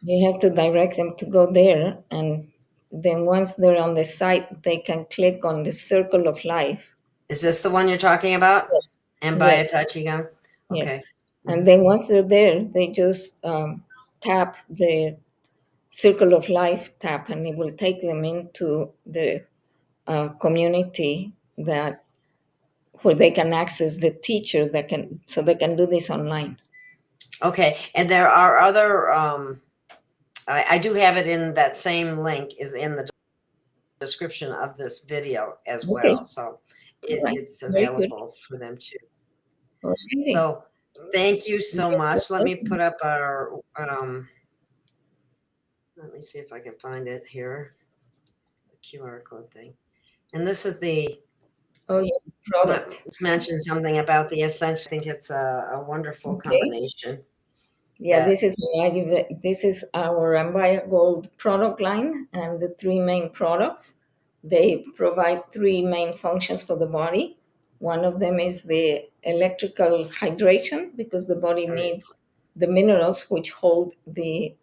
you have to direct them to go there. And then once they're on the site, they can click on the circle of life. Is this the one you're talking about? Yes. Ambaya Yes. Tai Chi Gung? Yes. Okay. And then once they're there, they just tap the circle of life tap, and it will take them into the community that where they can access the teacher that can so they can do this online. Okay. And there are other, I do have it in that same link is in the description of this video as Okay. well. So All right. it's Very good. available for them too. All righty. So thank you so You're much. most Let me welcome. put up our, let me see if I can find it here. The QR code thing. And this is the, Oh, yeah, product. mentioned something about the essential. I think it's a wonderful Okay. combination. Yeah, this is our Ambaya Gold product line, and the three main products. They provide three main functions for the body. One of them is the electrical hydration, because the body Right. needs the minerals which hold the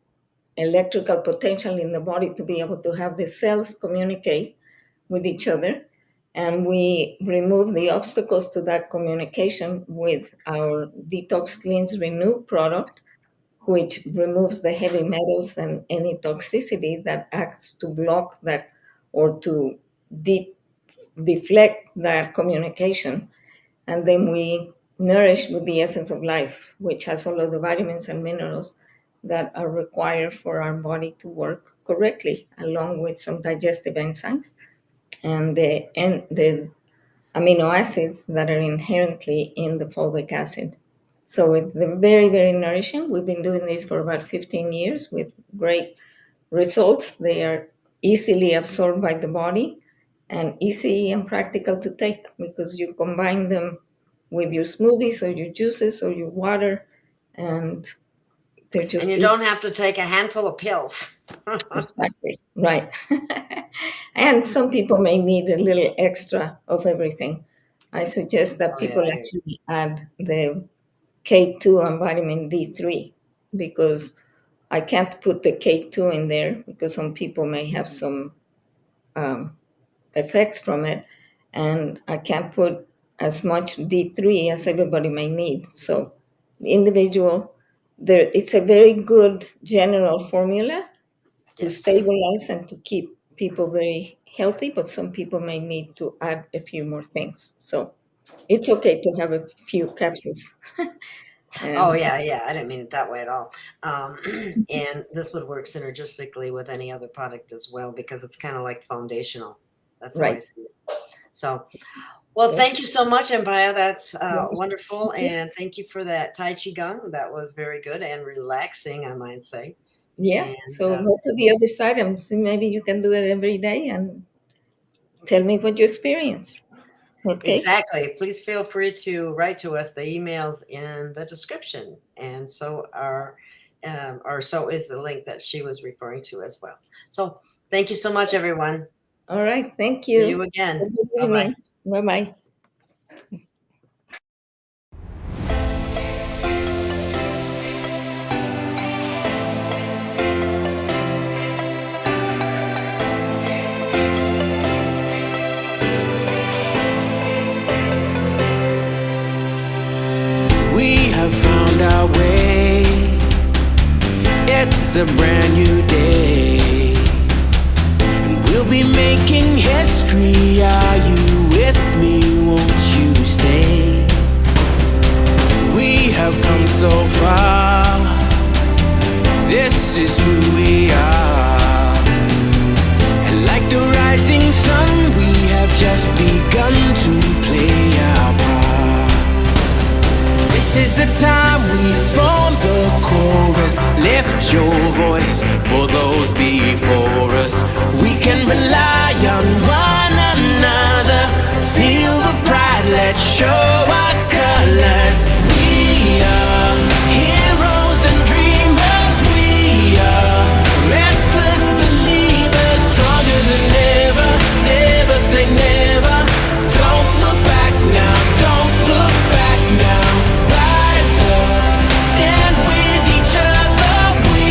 electrical potential in the body to be able to have the cells communicate with each other. And we remove the obstacles to that communication with our Detox Cleanse Renew product, which removes the heavy metals and any toxicity that acts to block that or to deflect that communication. And then we nourish with the essence of life, which has all of the vitamins and minerals that are required for our body to work correctly, along with some digestive enzymes and the amino acids that are inherently in the fulvic acid. So it's very, very nourishing. We've been doing this for about 15 years with great results. They are easily absorbed by the body and easy and practical to take, because you combine them with your smoothies or your juices or your water, and they're And just you easy. don't have to take a handful of pills. Exactly, right. And some people may need a little extra of everything. I suggest that Oh people yeah. actually add the K2 and vitamin D3, because I can't put the K2 in there because some people may have some um, effects from it, and I can't put as much D3 as everybody may need. So, individual, there it's a very good general formula to Yes. stabilize and to keep people very healthy, but some people may need to add a few more things. So, it's okay to have a few capsules. Oh And yeah, yeah. I didn't mean it that way at all. And this would work synergistically with any other product as well, because it's kind of like foundational. That's how I right. see it. So, well, Yes. thank you so much, Empire. That's wonderful, Okay. and thank you for that Tai Chi Gung. That was very good and relaxing, I might say. Yeah. And So go to the other side and see, maybe you can do it every day and tell me what you experience. Okay. exactly. Please feel free to write to us. The email's in the description, and so or so is the link that she was referring to as well. So thank you so much, everyone. All right. Thank See you you. again. Have a good Bye bye. evening. Bye bye. We have found our way. It's a brand new day, and we'll be making history. Are you with me? Won't you stay? We have come so far. This is who we are. And like the rising sun, we have just begun to play. is the time we form the chorus. Lift your voice for those before us. We can rely on one another. Feel the pride, let's show our colors. We are heroes and dreamers. We are restless believers, stronger than ever. Never say never. Don't look back now, don't look back now. Rise up, stand with each other. We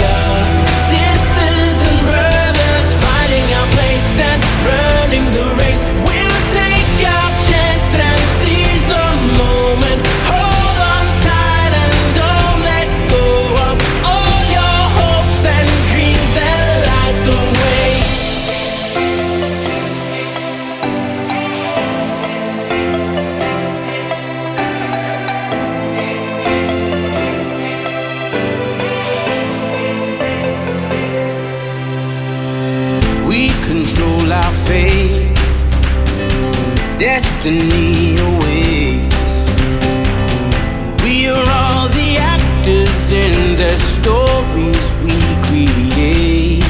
are sisters and brothers, finding our place and running the race. We'll take our chance and seize the moment. Hold on tight and don't let go of all your hopes and dreams that light the way. We control our fate. Destiny awaits. We are all the actors in the stories we create.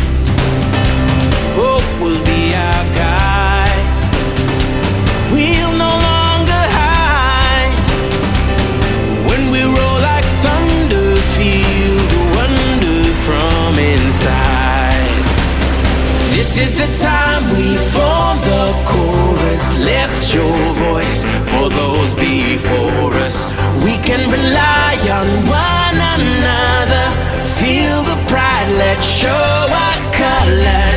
Hope will be our guide. We'll no longer hide. When we roll like thunder, feel the wonder from inside. This is the time we form the chorus. Lift your voice for those before us. We can rely on one another. Feel the pride, let's show our colors.